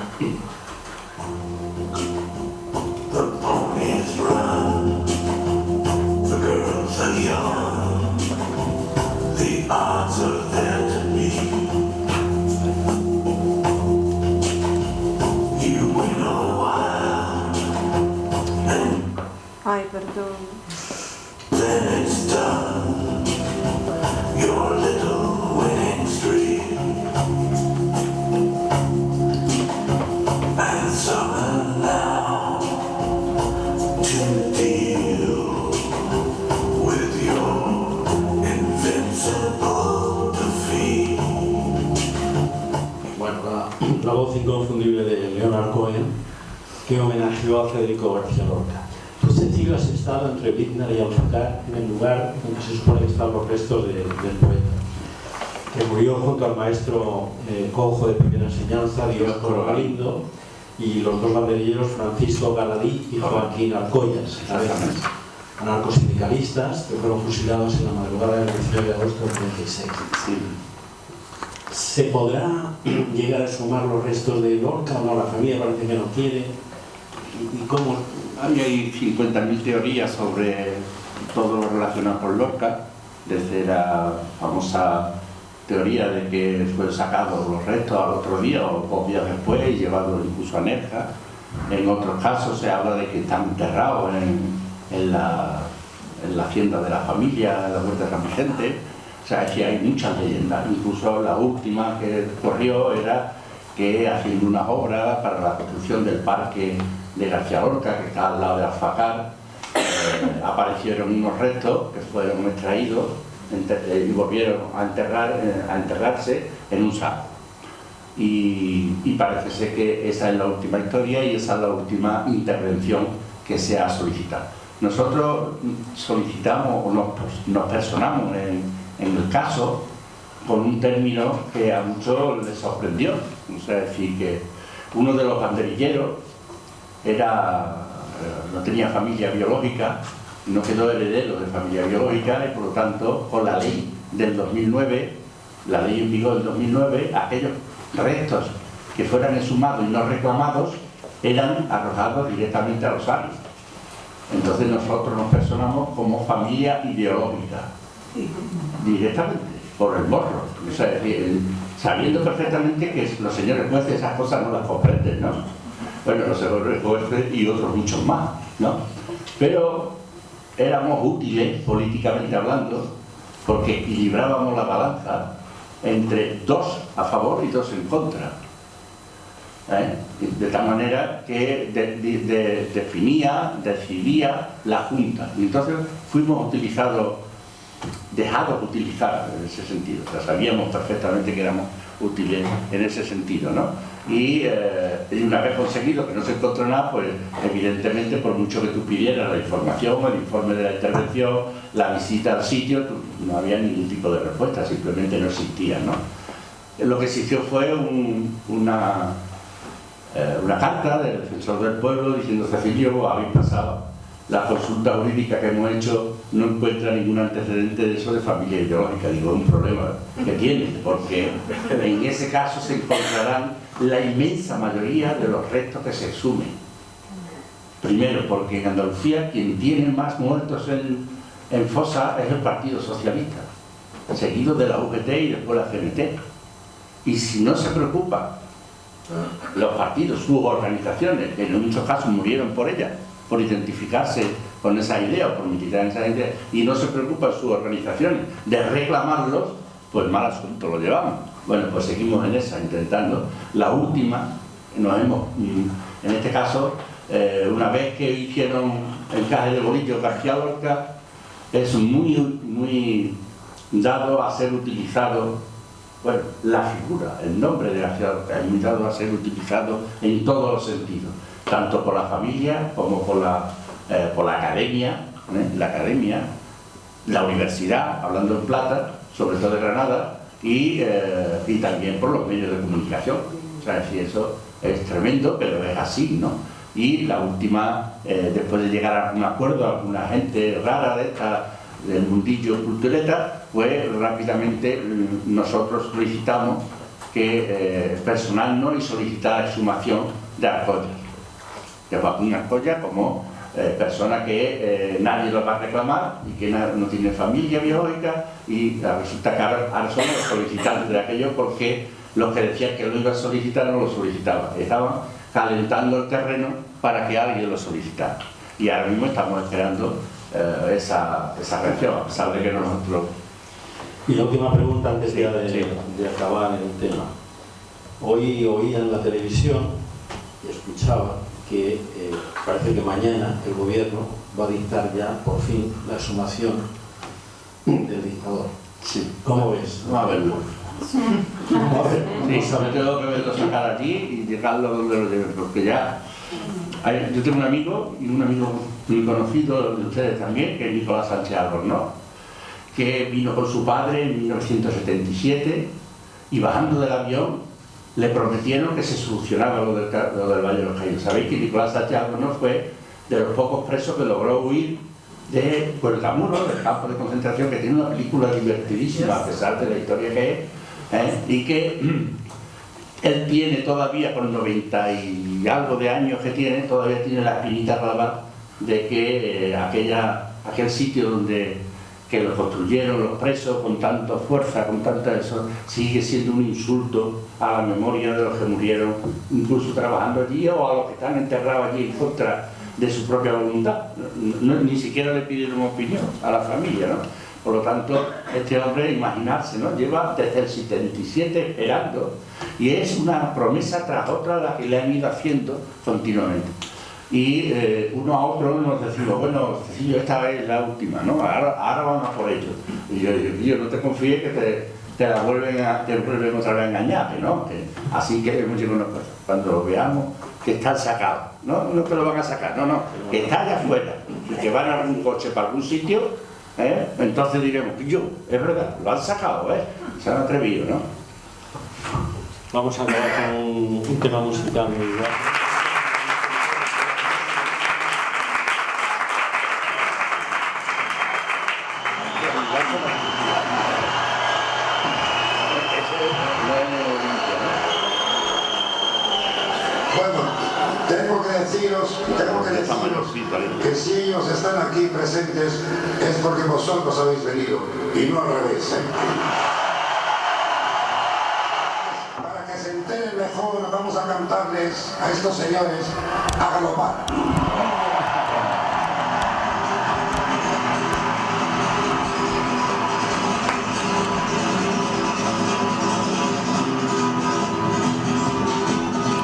Ay, perdón. La voz inconfundible de Leonard Cohen, que homenajeó a Federico García Lorca. Este ciclo ha estado entre Biznar y Alfacar, en el lugar en que se supone que están los restos del poeta, que murió junto al maestro cojo de primera enseñanza, Dioscoro Galindo, y los dos banderilleros Francisco Galadí y Joaquín Alcoyas, anarcosindicalistas que fueron fusilados en la madrugada del 19 de agosto del 36. Sí. ¿Se podrá llegar a sumar los restos de Lorca o no? La familia parece que no quiere. ¿Y cómo? Hay 50.000 teorías sobre todo lo relacionado con Lorca, desde la famosa teoría de que fue sacado los restos al otro día o 2 días después y llevado incluso a Nerja. En otros casos se habla de que están enterrados en la hacienda de la familia, en la Huerta de San Vicente. O sea, es que hay muchas leyendas. Incluso la última que corrió era que haciendo unas obras para la construcción del parque de García Lorca, que está al lado de Alfacar, aparecieron unos restos que fueron extraídos y volvieron a enterrarse en un saco. Y parece ser que esa es la última historia y esa es la última intervención que se ha solicitado. Nosotros solicitamos o nos personamos en el caso con un término que a muchos les sorprendió. O sea, es decir, que uno de los banderilleros no tenía familia biológica, no quedó heredero de familia biológica y por lo tanto con la ley del 2009, la ley en vigor del 2009, aquellos restos que fueran exhumados y no reclamados eran arrojados directamente a los aires. Entonces nosotros nos personamos como familia ideológica, directamente, por el morro. O sea, sabiendo perfectamente que los señores jueces esas cosas no las comprenden, ¿no? Bueno, los señores jueces y otros muchos más, ¿no? Pero éramos útiles, políticamente hablando, porque equilibrábamos la balanza entre 2 a favor y 2 en contra. De tal manera que decidía la Junta. Y entonces fuimos dejados de utilizar en ese sentido. O sea, sabíamos perfectamente que éramos útiles en ese sentido, ¿no? Y una vez conseguido que no se encontró nada, pues evidentemente por mucho que tú pidieras la información, el informe de la intervención, la visita al sitio, no había ningún tipo de respuesta, simplemente no existía, ¿no? Lo que existió fue una carta del defensor del pueblo diciendo: Cecilio, vos habéis pasado la consulta jurídica que hemos hecho, no encuentra ningún antecedente de eso de familia ideológica. Digo, un problema que tiene, porque en ese caso se encontrarán la inmensa mayoría de los restos que se exhumen. Primero, porque en Andalucía quien tiene más muertos en fosa es el Partido Socialista, seguido de la UGT y después la CNT. Y si no se preocupa los partidos, sus organizaciones, que en muchos casos murieron por ellas, por identificarse con esa idea o por militar en esa idea, y no se preocupan sus organizaciones de reclamarlos, pues mal asunto lo llevamos. Bueno, pues seguimos en esa, intentando. La última, en este caso, una vez que hicieron el caje de bolillo García Lorca, es muy dado a ser utilizado, bueno, la figura, el nombre de García Lorca es muy dado a ser utilizado en todos los sentidos, tanto por la familia como por la academia, la universidad, hablando en plata, sobre todo de Granada, y también por los medios de comunicación. O sea, si eso es tremendo, pero es así, ¿no? Y la última, después de llegar a un acuerdo, alguna gente rara del mundillo cultureta, pues rápidamente nosotros solicitamos que personarnos y solicitar exhumación de Arcolla. De Joaquín Arcolla como persona que nadie lo va a reclamar y que no tiene familia biológica, y resulta que ahora somos los solicitantes de aquello, porque los que decían que lo iba a solicitar no lo solicitaban, estaban calentando el terreno para que alguien lo solicitara. y ahora mismo estamos esperando esa reacción, a pesar de que nosotros... Y la última pregunta antes de acabar el tema. Hoy oía en la televisión y escuchaba que parece que mañana el gobierno va a dictar ya por fin la exhumación del dictador. Sí. ¿Cómo ves? Vamos a verlo. Sí, sobre todo que verlo sacar allí y llegarlo donde lo lleven, porque ya... yo tengo un amigo, y un amigo muy conocido de ustedes también, que es Nicolás Sánchez Albornoz, que vino con su padre en 1977 y bajando del avión le prometieron que se solucionaba lo del Valle de los Caídos. Sabéis que Nicolás Sánchez Albornoz fue de los pocos presos que logró huir de Cuelgamuro, del campo de concentración, que tiene una película divertidísima a pesar de la historia que es, y que él tiene todavía, con 90 y algo de años que tiene, todavía tiene la espinita clavada de que aquel sitio donde que lo construyeron los presos con tanta fuerza, con tanta eso, sigue siendo un insulto a la memoria de los que murieron, incluso trabajando allí, o a los que están enterrados allí en contra de su propia voluntad. Ni siquiera le pidieron opinión a la familia, ¿no? Por lo tanto, este hombre, imaginarse, ¿no?, lleva desde el 77 esperando, y es una promesa tras otra la que le han ido haciendo continuamente. Y uno a otro nos decimos, bueno, Cecilio, esta es la última, ¿no? Ahora vamos por ello. Y yo no te confíes que te vuelven otra vez a engañar, ¿no? Así que hemos llegado a una cosa. Cuando lo veamos, que están sacados, no que lo van a sacar, no, que está allá afuera, y que van a algún coche para algún sitio, entonces diremos, yo, es verdad, lo han sacado, se han atrevido, ¿no? Vamos a acabar con un tema musical muy igual. Bueno, tengo que deciros que si ellos están aquí presentes es porque vosotros habéis venido y no al revés, Para que se enteren mejor, vamos a cantarles a estos señores a galopar.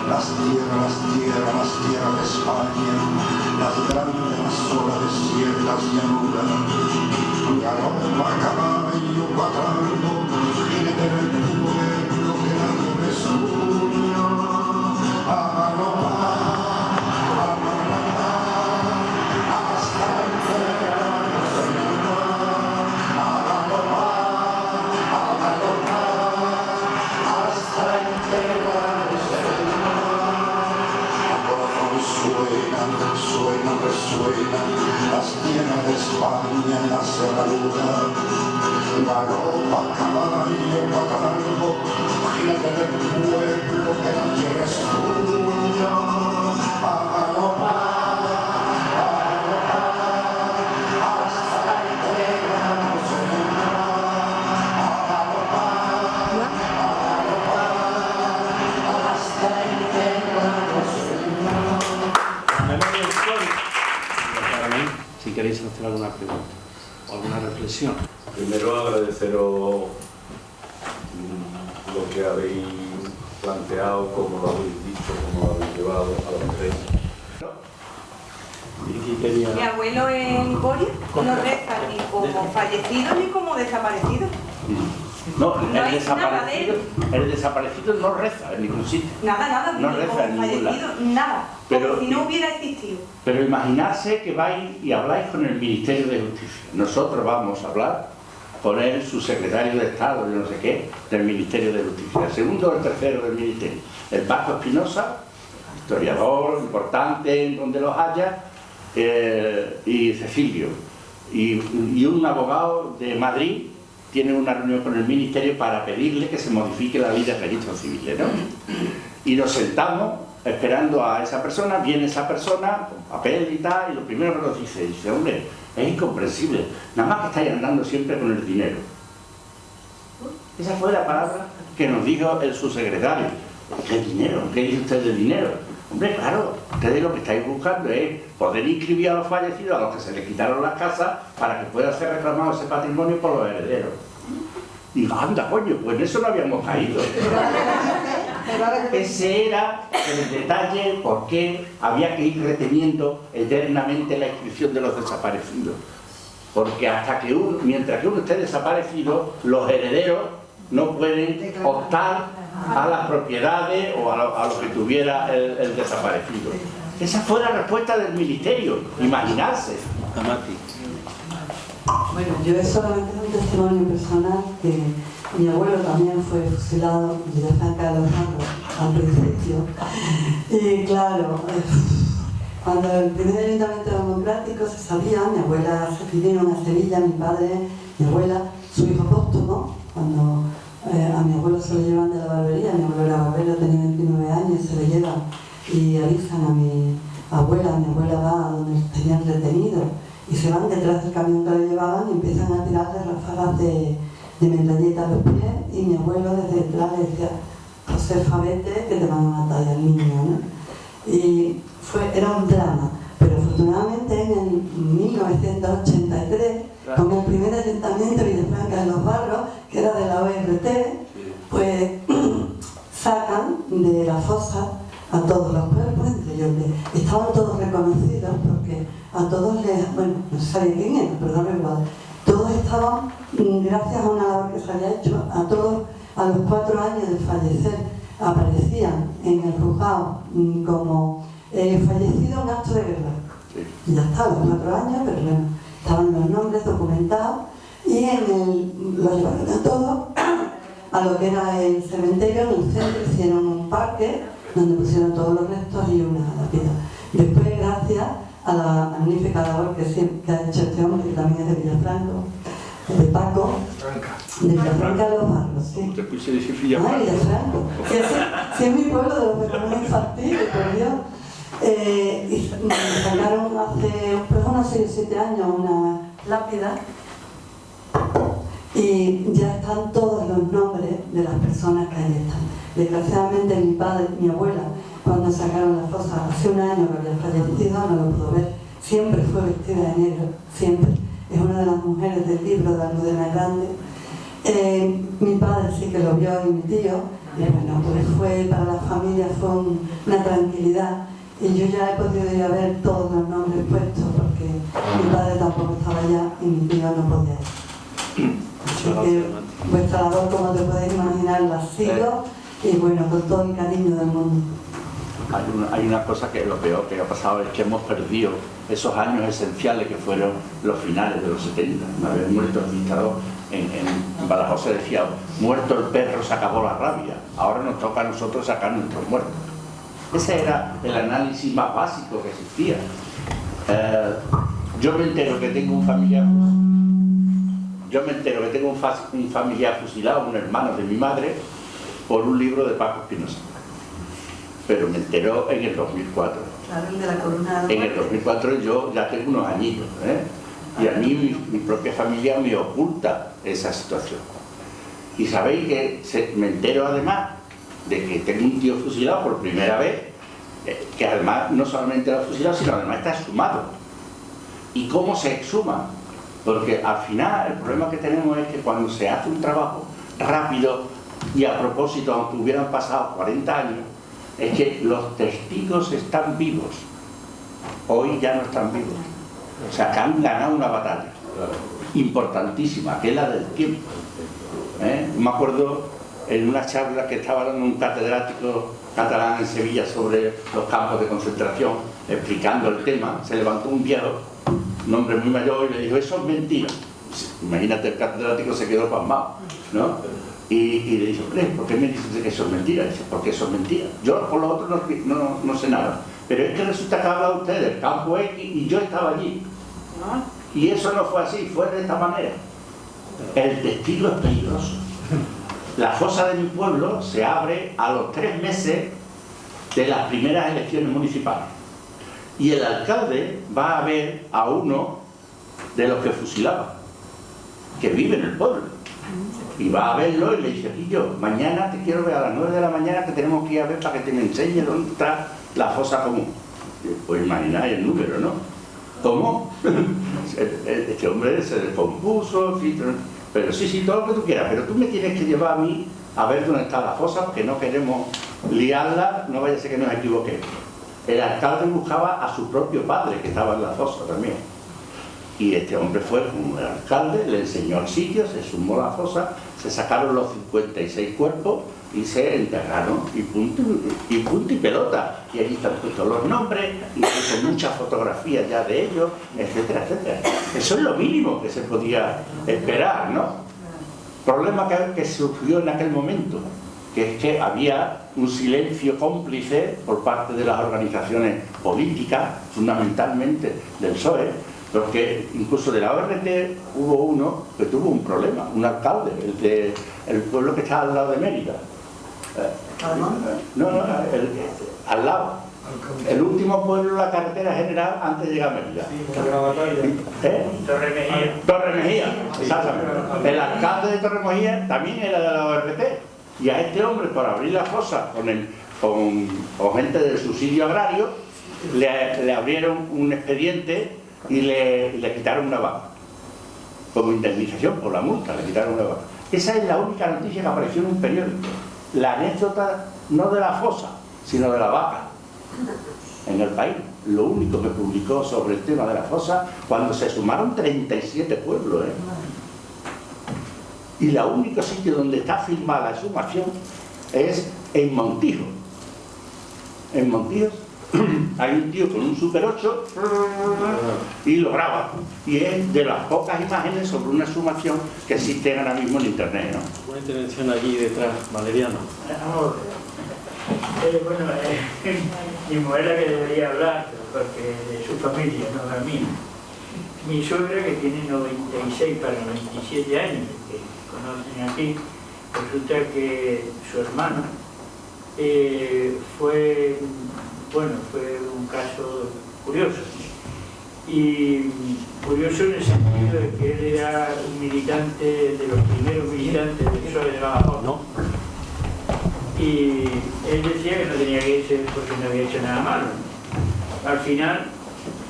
Las tierras de España, las grandes, las solas desiertas llanuras, galopa, caballo, cuadrando, jinete del pueblo que nadie me sueña, a galopar, hasta enterarnos en el mar, a galopar, hasta enterarnos en el mar. Suenan, resuenan las tierras de España en la cerradura. Galopa, caballo, patalgo, jinete del pueblo que la tierra es tuya. A galopar, hasta entregarnos en el mar. A galopar, hasta entregarnos en el mar. Si queréis hacer alguna pregunta o alguna reflexión. Primero agradeceros lo que habéis planteado, cómo lo habéis dicho, cómo lo habéis llevado a los tres. Mi abuelo en Liboria no reza ni como fallecido ni como desaparecido. No, el hay desaparecido no reza en ningún sitio. Nada, no ni reza como en ningún fallecido, lado. nada. Pero, como si no hubiera existido. Pero imaginarse que vais y habláis con el Ministerio de Justicia. Nosotros vamos a hablar con el subsecretario de Estado, yo no sé qué, del Ministerio de Justicia. El segundo o el tercero del Ministerio. El Vasco Espinosa, historiador importante en donde los haya, y Cecilio. Y un abogado de Madrid tiene una reunión con el Ministerio para pedirle que se modifique la ley de registros civiles, ¿no? Y nos sentamos esperando a esa persona, viene esa persona con papel y tal, y lo primero que nos dice, hombre, es incomprensible, nada más que estáis andando siempre con el dinero. Esa fue la palabra que nos dijo el subsecretario. ¿Qué dinero? ¿Qué dice usted de dinero? Hombre, claro, ustedes lo que estáis buscando es poder inscribir a los fallecidos, a los que se les quitaron las casas, para que pueda ser reclamado ese patrimonio por los herederos. Y digo, anda, coño, pues en eso no habíamos caído. Ese era el detalle por qué había que ir reteniendo eternamente la inscripción de los desaparecidos. Porque hasta que mientras que uno esté desaparecido, los herederos no pueden optar a las propiedades o a lo que tuviera el desaparecido. Esa fue la respuesta del ministerio, imaginarse. Bueno, yo es solamente un testimonio personal que mi abuelo también fue fusilado en Villafranca de los Barros al principio. Y claro, cuando el primer ayuntamiento democrático se sabía, mi abuela se vinieron a Sevilla, mi padre, mi abuela, su hijo póstumo, cuando a mi abuelo se lo llevan de la barbería, mi abuelo era barbero, tenía 29 años, se lo llevan y avisan a mi abuela va a donde tenían retenido y se van detrás del camión que le llevaban y empiezan a tirarle ráfagas de metralleta a los pies y mi abuelo desde detrás le decía, Josefa, vete que te van a matar al niño, ¿no? Y era un drama, pero afortunadamente en el 1983, con el primer ayuntamiento de Villafranca de los Barros, que era de la ORT, pues sacan de la fosa a todos los cuerpos, entre ellos estaban todos reconocidos porque a todos les, bueno, no se sabía quién era, pero daba igual, todos estaban, gracias a una labor que se había hecho, a todos a los 4 años de fallecer aparecían en el juzgado como fallecido en acto de guerra. Y ya está, a los 4 años, pero bueno, estaban los nombres documentados y los llevaron a todos a lo que era el cementerio. En el centro hicieron un parque donde pusieron todos los restos y una lápida. Después, gracias a la magnífica labor que ha hecho este hombre, que también es de Villafranco, de Paco, de Villafranca de los Barros, sí. Te puse decir Villafranco. Ah, Villafranco. Si es mi pueblo de los veganos infantiles, por Dios. Y sacaron hace unos 6 o 7 años una lápida y ya están todos los nombres de las personas que ahí están. Desgraciadamente mi abuela, cuando sacaron la fosa hace un año que había fallecido, no lo pudo ver. Siempre fue vestida de negro, siempre. Es una de las mujeres del libro de Almudena Grande. Mi padre sí que lo vio y mi tío, y bueno, pues para la familia fue una tranquilidad. Y yo ya he podido ir a ver todos los nombres puestos porque mi padre tampoco estaba allá y mi tío no podía ir. Así que vuestra labor, como te podéis imaginar, la sigo y bueno, con todo el cariño del mundo. Hay una cosa que lo peor que ha pasado es que hemos perdido esos años esenciales que fueron los finales de los 70. Una vez muerto el dictador, en Badajoz se decía, muerto el perro se acabó la rabia, ahora nos toca a nosotros sacar nuestros muertos. Ese era el análisis más básico que existía. Yo me entero que tengo un familiar fusilado, un hermano de mi madre, por un libro de Paco Espinosa. Pero me enteró en el 2004. Claro, el de la columna. En el 2004 yo ya tengo unos añitos, y a mí mi propia familia me oculta esa situación. Y sabéis que me entero además de que tengo un tío fusilado por primera vez, que además no solamente lo ha fusilado, sino además está exhumado. ¿Y cómo se exhuma? Porque al final el problema que tenemos es que cuando se hace un trabajo rápido y a propósito, aunque hubieran pasado 40 años, es que los testigos están vivos. Hoy ya no están vivos. O sea, que han ganado una batalla importantísima, que es la del tiempo. Me acuerdo en una charla que estaba dando un catedrático catalán en Sevilla sobre los campos de concentración, explicando el tema, se levantó un viejo, un hombre muy mayor, y le dijo, eso es mentira. Imagínate, el catedrático se quedó pasmado, ¿no? Y le dijo, ¿por qué me dices que eso es mentira? Dice, porque eso es mentira. Yo por lo otro no sé nada. Pero es que resulta que habla usted del campo X y yo estaba allí. Y eso no fue así, fue de esta manera. El testigo es peligroso. La fosa de mi pueblo se abre a los 3 meses de las primeras elecciones municipales. Y el alcalde va a ver a uno de los que fusilaba, que vive en el pueblo. Y va a verlo y le dice, Pillo, mañana te quiero ver a las 9 de la mañana, que tenemos que ir a ver para que te me enseñe dónde está la fosa común. Pues imagináis el número, ¿no? ¿Cómo? Este hombre se descompuso, pero sí, todo lo que tú quieras, pero tú me tienes que llevar a mí a ver dónde está la fosa, porque no queremos liarla, no vaya a ser que nos equivoquemos. El alcalde buscaba a su propio padre, que estaba en la fosa también. Y este hombre fue con el alcalde, le enseñó el sitio, se sumó a la fosa, se sacaron los 56 cuerpos y se enterraron, y punto y pelota. Y allí están puestos los nombres, incluso muchas fotografías ya de ellos, etcétera, etcétera. Eso es lo mínimo que se podía esperar, ¿no? Problema que surgió en aquel momento, que es que había un silencio cómplice por parte de las organizaciones políticas, fundamentalmente del PSOE, porque incluso de la ORT hubo uno que tuvo un problema, un alcalde, el pueblo que está al lado de Mérida. Al lado. El último pueblo de la carretera general antes de llegar a Mérida. Torre Mejía, exactamente. El alcalde de Torre Mejía también era de la ORT. Y a este hombre, por abrir la fosa con gente del subsidio agrario, le abrieron un expediente y le quitaron una vaca. Como indemnización por la multa, le quitaron una vaca. Esa es la única noticia que apareció en un periódico. La anécdota no de la fosa, sino de la vaca en el país. Lo único que publicó sobre el tema de la fosa, cuando se sumaron 37 pueblos, y el único sitio donde está firmada la sumación es en Montijo. En Montijo hay un tío con un Super 8 y lo graba, y es de las pocas imágenes sobre una sumación que existen ahora mismo en internet, ¿no? Una intervención allí detrás, Valeriano. Mi mujer es la que debería hablar, porque de su familia, no la mía. Mi suegra, que tiene 96 para 97 años, que conocen aquí, resulta que su hermano fue un caso curioso. Y curioso en el sentido de que él era un militante, de los primeros militantes del PSOE de Badajoz, ¿no? Y él decía que no tenía que irse porque no había hecho nada malo. Al final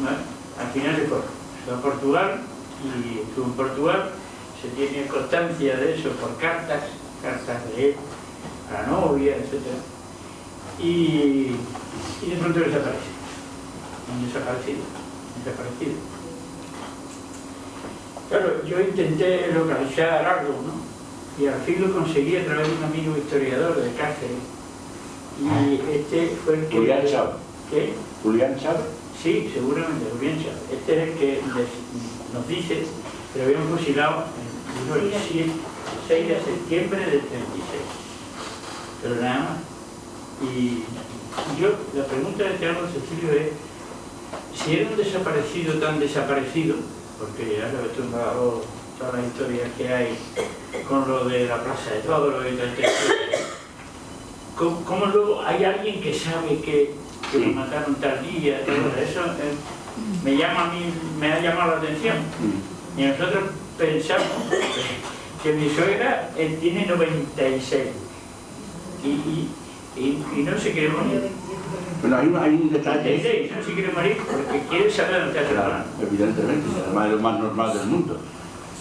se fue a Portugal, y estuvo en Portugal. Se tiene constancia de eso por cartas de él a la novia, etc. Y de pronto desaparece. Un desaparecido. Claro, yo intenté localizar algo, ¿no? Y al fin lo conseguí a través de un amigo historiador de Cáceres. Y este fue el que... ¿Julián Chávez? ¿Qué? ¿Julián Chávez? Sí, seguramente, Julián Chávez. Este es el que nos dice que lo habían fusilado el 6 de septiembre del 36. Pero nada más. Y la pregunta de Teatro Cecilio es si era un desaparecido tan desaparecido, porque ya lo he tumbado todas las historias que hay con lo de la Plaza de Toros y tal, ¿cómo luego hay alguien que sabe que lo mataron tal día? Eso me ha llamado la atención. Y nosotros pensamos que mi suegra tiene 96 y no se quiere morir. Bueno, hay un detalle. No se quiere morir porque quiere saber dónde está su hermano. Evidentemente, además es lo más normal del mundo.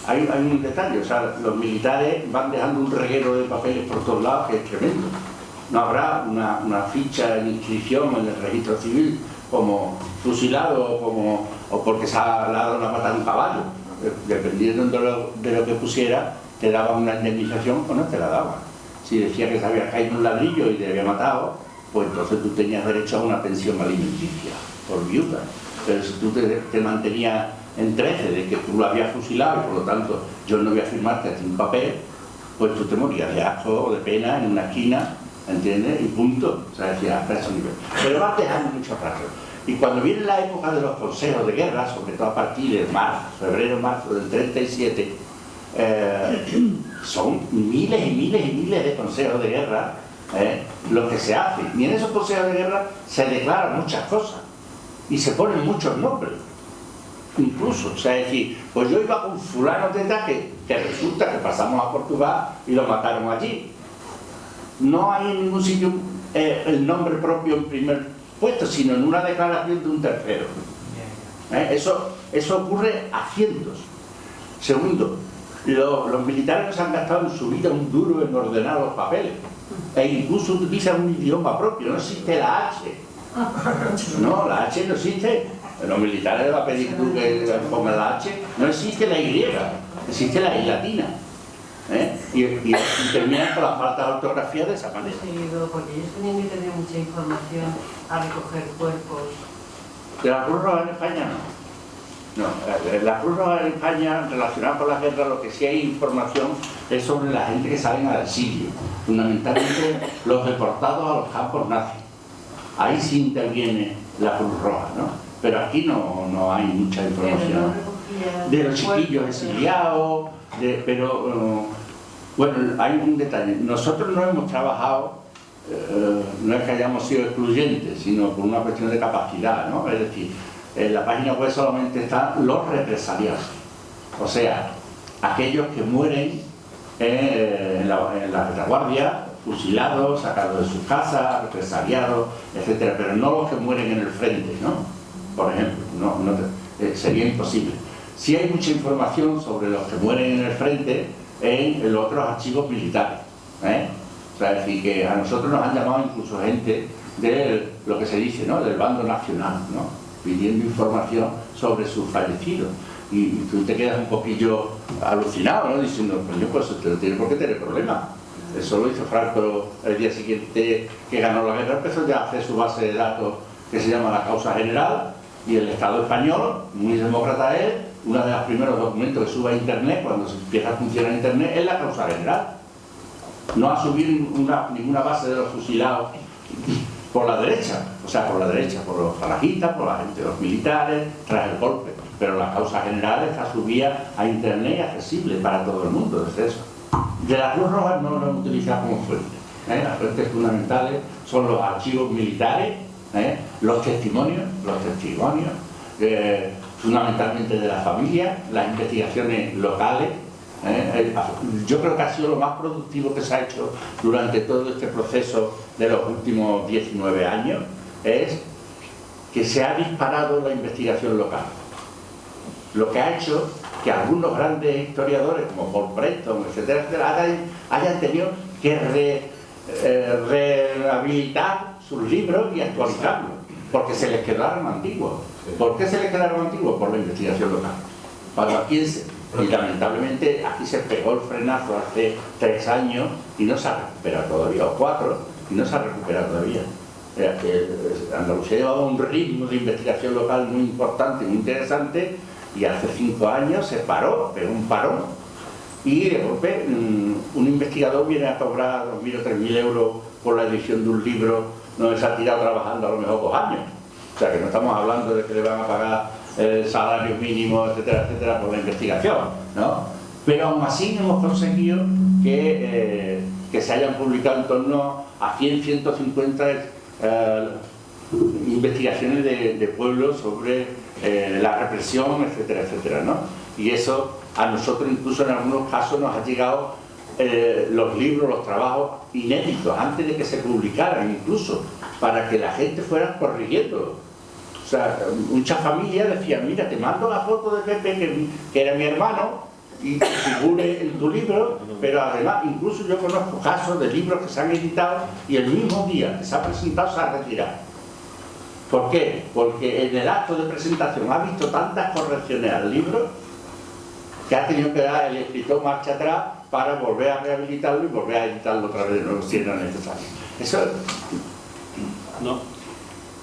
Hay un detalle, o sea, los militares van dejando un reguero de papeles por todos lados que es tremendo. No habrá una ficha de inscripción en el registro civil como fusilado o porque se ha dado una pata de un caballo. Dependiendo de lo que pusiera, te daban una indemnización o no te la daban. Si decía que se había caído un ladrillo y te había matado, pues entonces tú tenías derecho a una pensión alimenticia por viuda. Pero si tú te mantenías en 13 de que tú lo habías fusilado y por lo tanto yo no voy a firmarte un papel, pues tú te morías de asco o de pena en una esquina, ¿entiendes? Y punto. O sea, decía, hasta ese nivel. Pero vas dejando mucho rato. Y cuando viene la época de los consejos de guerra, sobre todo a partir de febrero-marzo del 37, son miles y miles y miles de consejos de guerra lo que se hace. Y en esos consejos de guerra se declaran muchas cosas y se ponen muchos nombres. Incluso, o sea, es decir, pues yo iba con fulano de tal que resulta que pasamos a Portugal y lo mataron allí. No hay en ningún sitio el nombre propio puesto, sino en una declaración de un tercero. Eso ocurre a cientos. Segundo, los militares no se han gastado en su vida un duro en ordenar los papeles, e incluso utilizan un idioma propio. No existe la H. No, la H no existe. Los militares le va a pedir tú que ponga la H. No existe la Y, existe la I latina. Y terminan con la falta de ortografía de esa manera. Porque ellos tenían que tener mucha información a recoger cuerpos. ¿De la Cruz Roja en España no? No, la Cruz Roja en España, relacionada con la guerra, lo que sí hay información es sobre la gente que salen al exilio, fundamentalmente los deportados a los campos nazis. Ahí sí interviene la Cruz Roja, ¿no? Pero aquí no hay mucha información. De los chiquillos exiliados, bueno, hay un detalle. Nosotros no hemos trabajado, no es que hayamos sido excluyentes, sino por una cuestión de capacidad, ¿no? Es decir, en la página web solamente están los represaliados, o sea, aquellos que mueren en la retaguardia, fusilados, sacados de sus casas, represaliados, etcétera, pero no los que mueren en el frente, ¿no? Por ejemplo, sería imposible. Sí hay mucha información sobre los que mueren en el frente en los otros archivos militares, O sea, es decir, que a nosotros nos han llamado incluso gente de lo que se dice, ¿no? Del bando nacional, ¿no? Pidiendo información sobre sus fallecidos. Y tú te quedas un poquillo alucinado, ¿no? Diciendo, pues usted no tiene por qué tener problemas. Eso lo hizo Franco el día siguiente que ganó la guerra, empezó ya a hacer su base de datos que se llama la causa general, y el Estado español, muy demócrata es, uno de los primeros documentos que sube a Internet, cuando se empieza a funcionar Internet, es la causa general. No a subir ninguna base de los fusilados por la derecha, por los falangistas, por la gente, los militares, tras el golpe. Pero la causa general está subida a Internet y accesible para todo el mundo, desde eso. De la Cruz Roja no lo hemos utilizado como fuente. Las fuentes fundamentales son los archivos militares, los testimonios, fundamentalmente de la familia, las investigaciones locales. Yo creo que ha sido lo más productivo que se ha hecho durante todo este proceso de los últimos 19 años, es que se ha disparado la investigación local, lo que ha hecho que algunos grandes historiadores como Paul Preston, etcétera, hayan tenido que rehabilitar sus libros y actualizarlos, porque se les quedaron antiguos. ¿Por qué se les quedaron antiguos? Por la investigación local. Y lamentablemente aquí se pegó el frenazo hace 3 años y no se ha recuperado todavía, o 4, y no se ha recuperado todavía. Andalucía llevaba un ritmo de investigación local muy importante, muy interesante, y hace 5 años se paró, pegó un parón, y de golpe un investigador viene a cobrar 2.000 o 3.000 euros por la edición de un libro donde se ha tirado trabajando a lo mejor 2 años. O sea que no estamos hablando de que le van a pagar el salario mínimo, etcétera, etcétera, por la investigación, ¿no? Pero aún así hemos conseguido que se hayan publicado en torno a 100, 150 investigaciones de pueblos sobre la represión, etcétera, etcétera, ¿no? Y eso a nosotros incluso en algunos casos nos ha llegado los libros, los trabajos inéditos, antes de que se publicaran incluso, para que la gente fuera corrigiendo. O sea, muchas familias decían, mira, te mando la foto de Pepe, que era mi hermano, y que figure en tu libro, pero además, incluso yo conozco casos de libros que se han editado y el mismo día que se ha presentado se ha retirado. ¿Por qué? Porque en el acto de presentación ha visto tantas correcciones al libro que ha tenido que dar el escritor marcha atrás para volver a rehabilitarlo y volver a editarlo otra vez de nuevo si era necesario. Eso... No.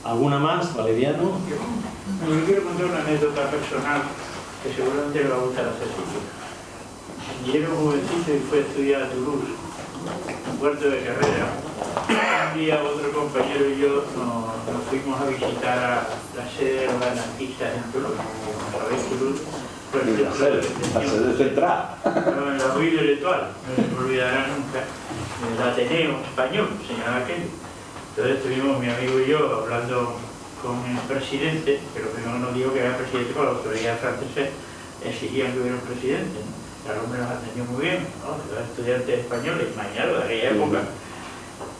¿Alguna más, Valeriano? Yo quiero contar una anécdota personal que seguramente le va a gustar a Cecilia. Yo era un jovencito y fue a estudiar a Toulouse, en Puerto de Carrera. Un día otro compañero y yo nos fuimos a visitar a la sede de los anarquistas en Toulouse. Como sabéis, Toulouse la sede central. En la Rue de l'Étoile, no se me olvidará nunca, el Ateneo español, señalaba aquello. Entonces estuvimos mi amigo y yo hablando con el presidente, pero primero no digo que era presidente, con la autoridad francesa exigían que hubiera un presidente, ¿no? El hombre nos atendió muy bien, ¿no? Los estudiantes españoles, imaginaros, de aquella época.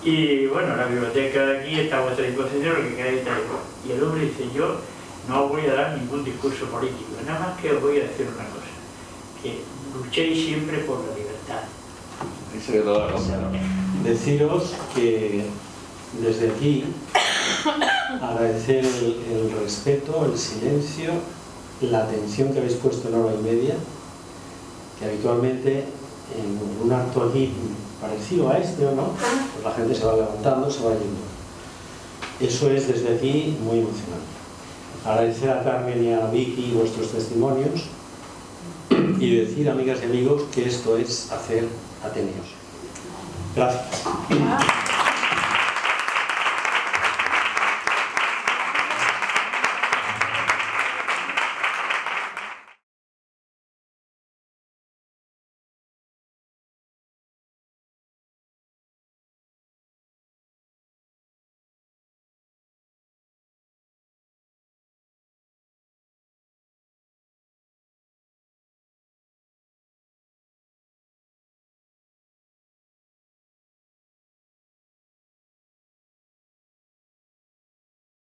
Y bueno, la biblioteca de aquí está a vuestra disposición, lo que queráis traer. Y el hombre dice, yo no voy a dar ningún discurso político, nada más que os voy a decir una cosa, que luchéis siempre por la libertad. Dice que toda cosa, ¿no? Deciros que desde aquí agradecer el respeto, el silencio, la atención que habéis puesto en hora y media, que habitualmente en un acto aquí parecido a este o no, pues la gente se va levantando, se va yendo. Eso es desde aquí muy emocionante. Agradecer a Carmen y a Vicky vuestros testimonios y decir, amigas y amigos, que esto es hacer Ateneos. Gracias.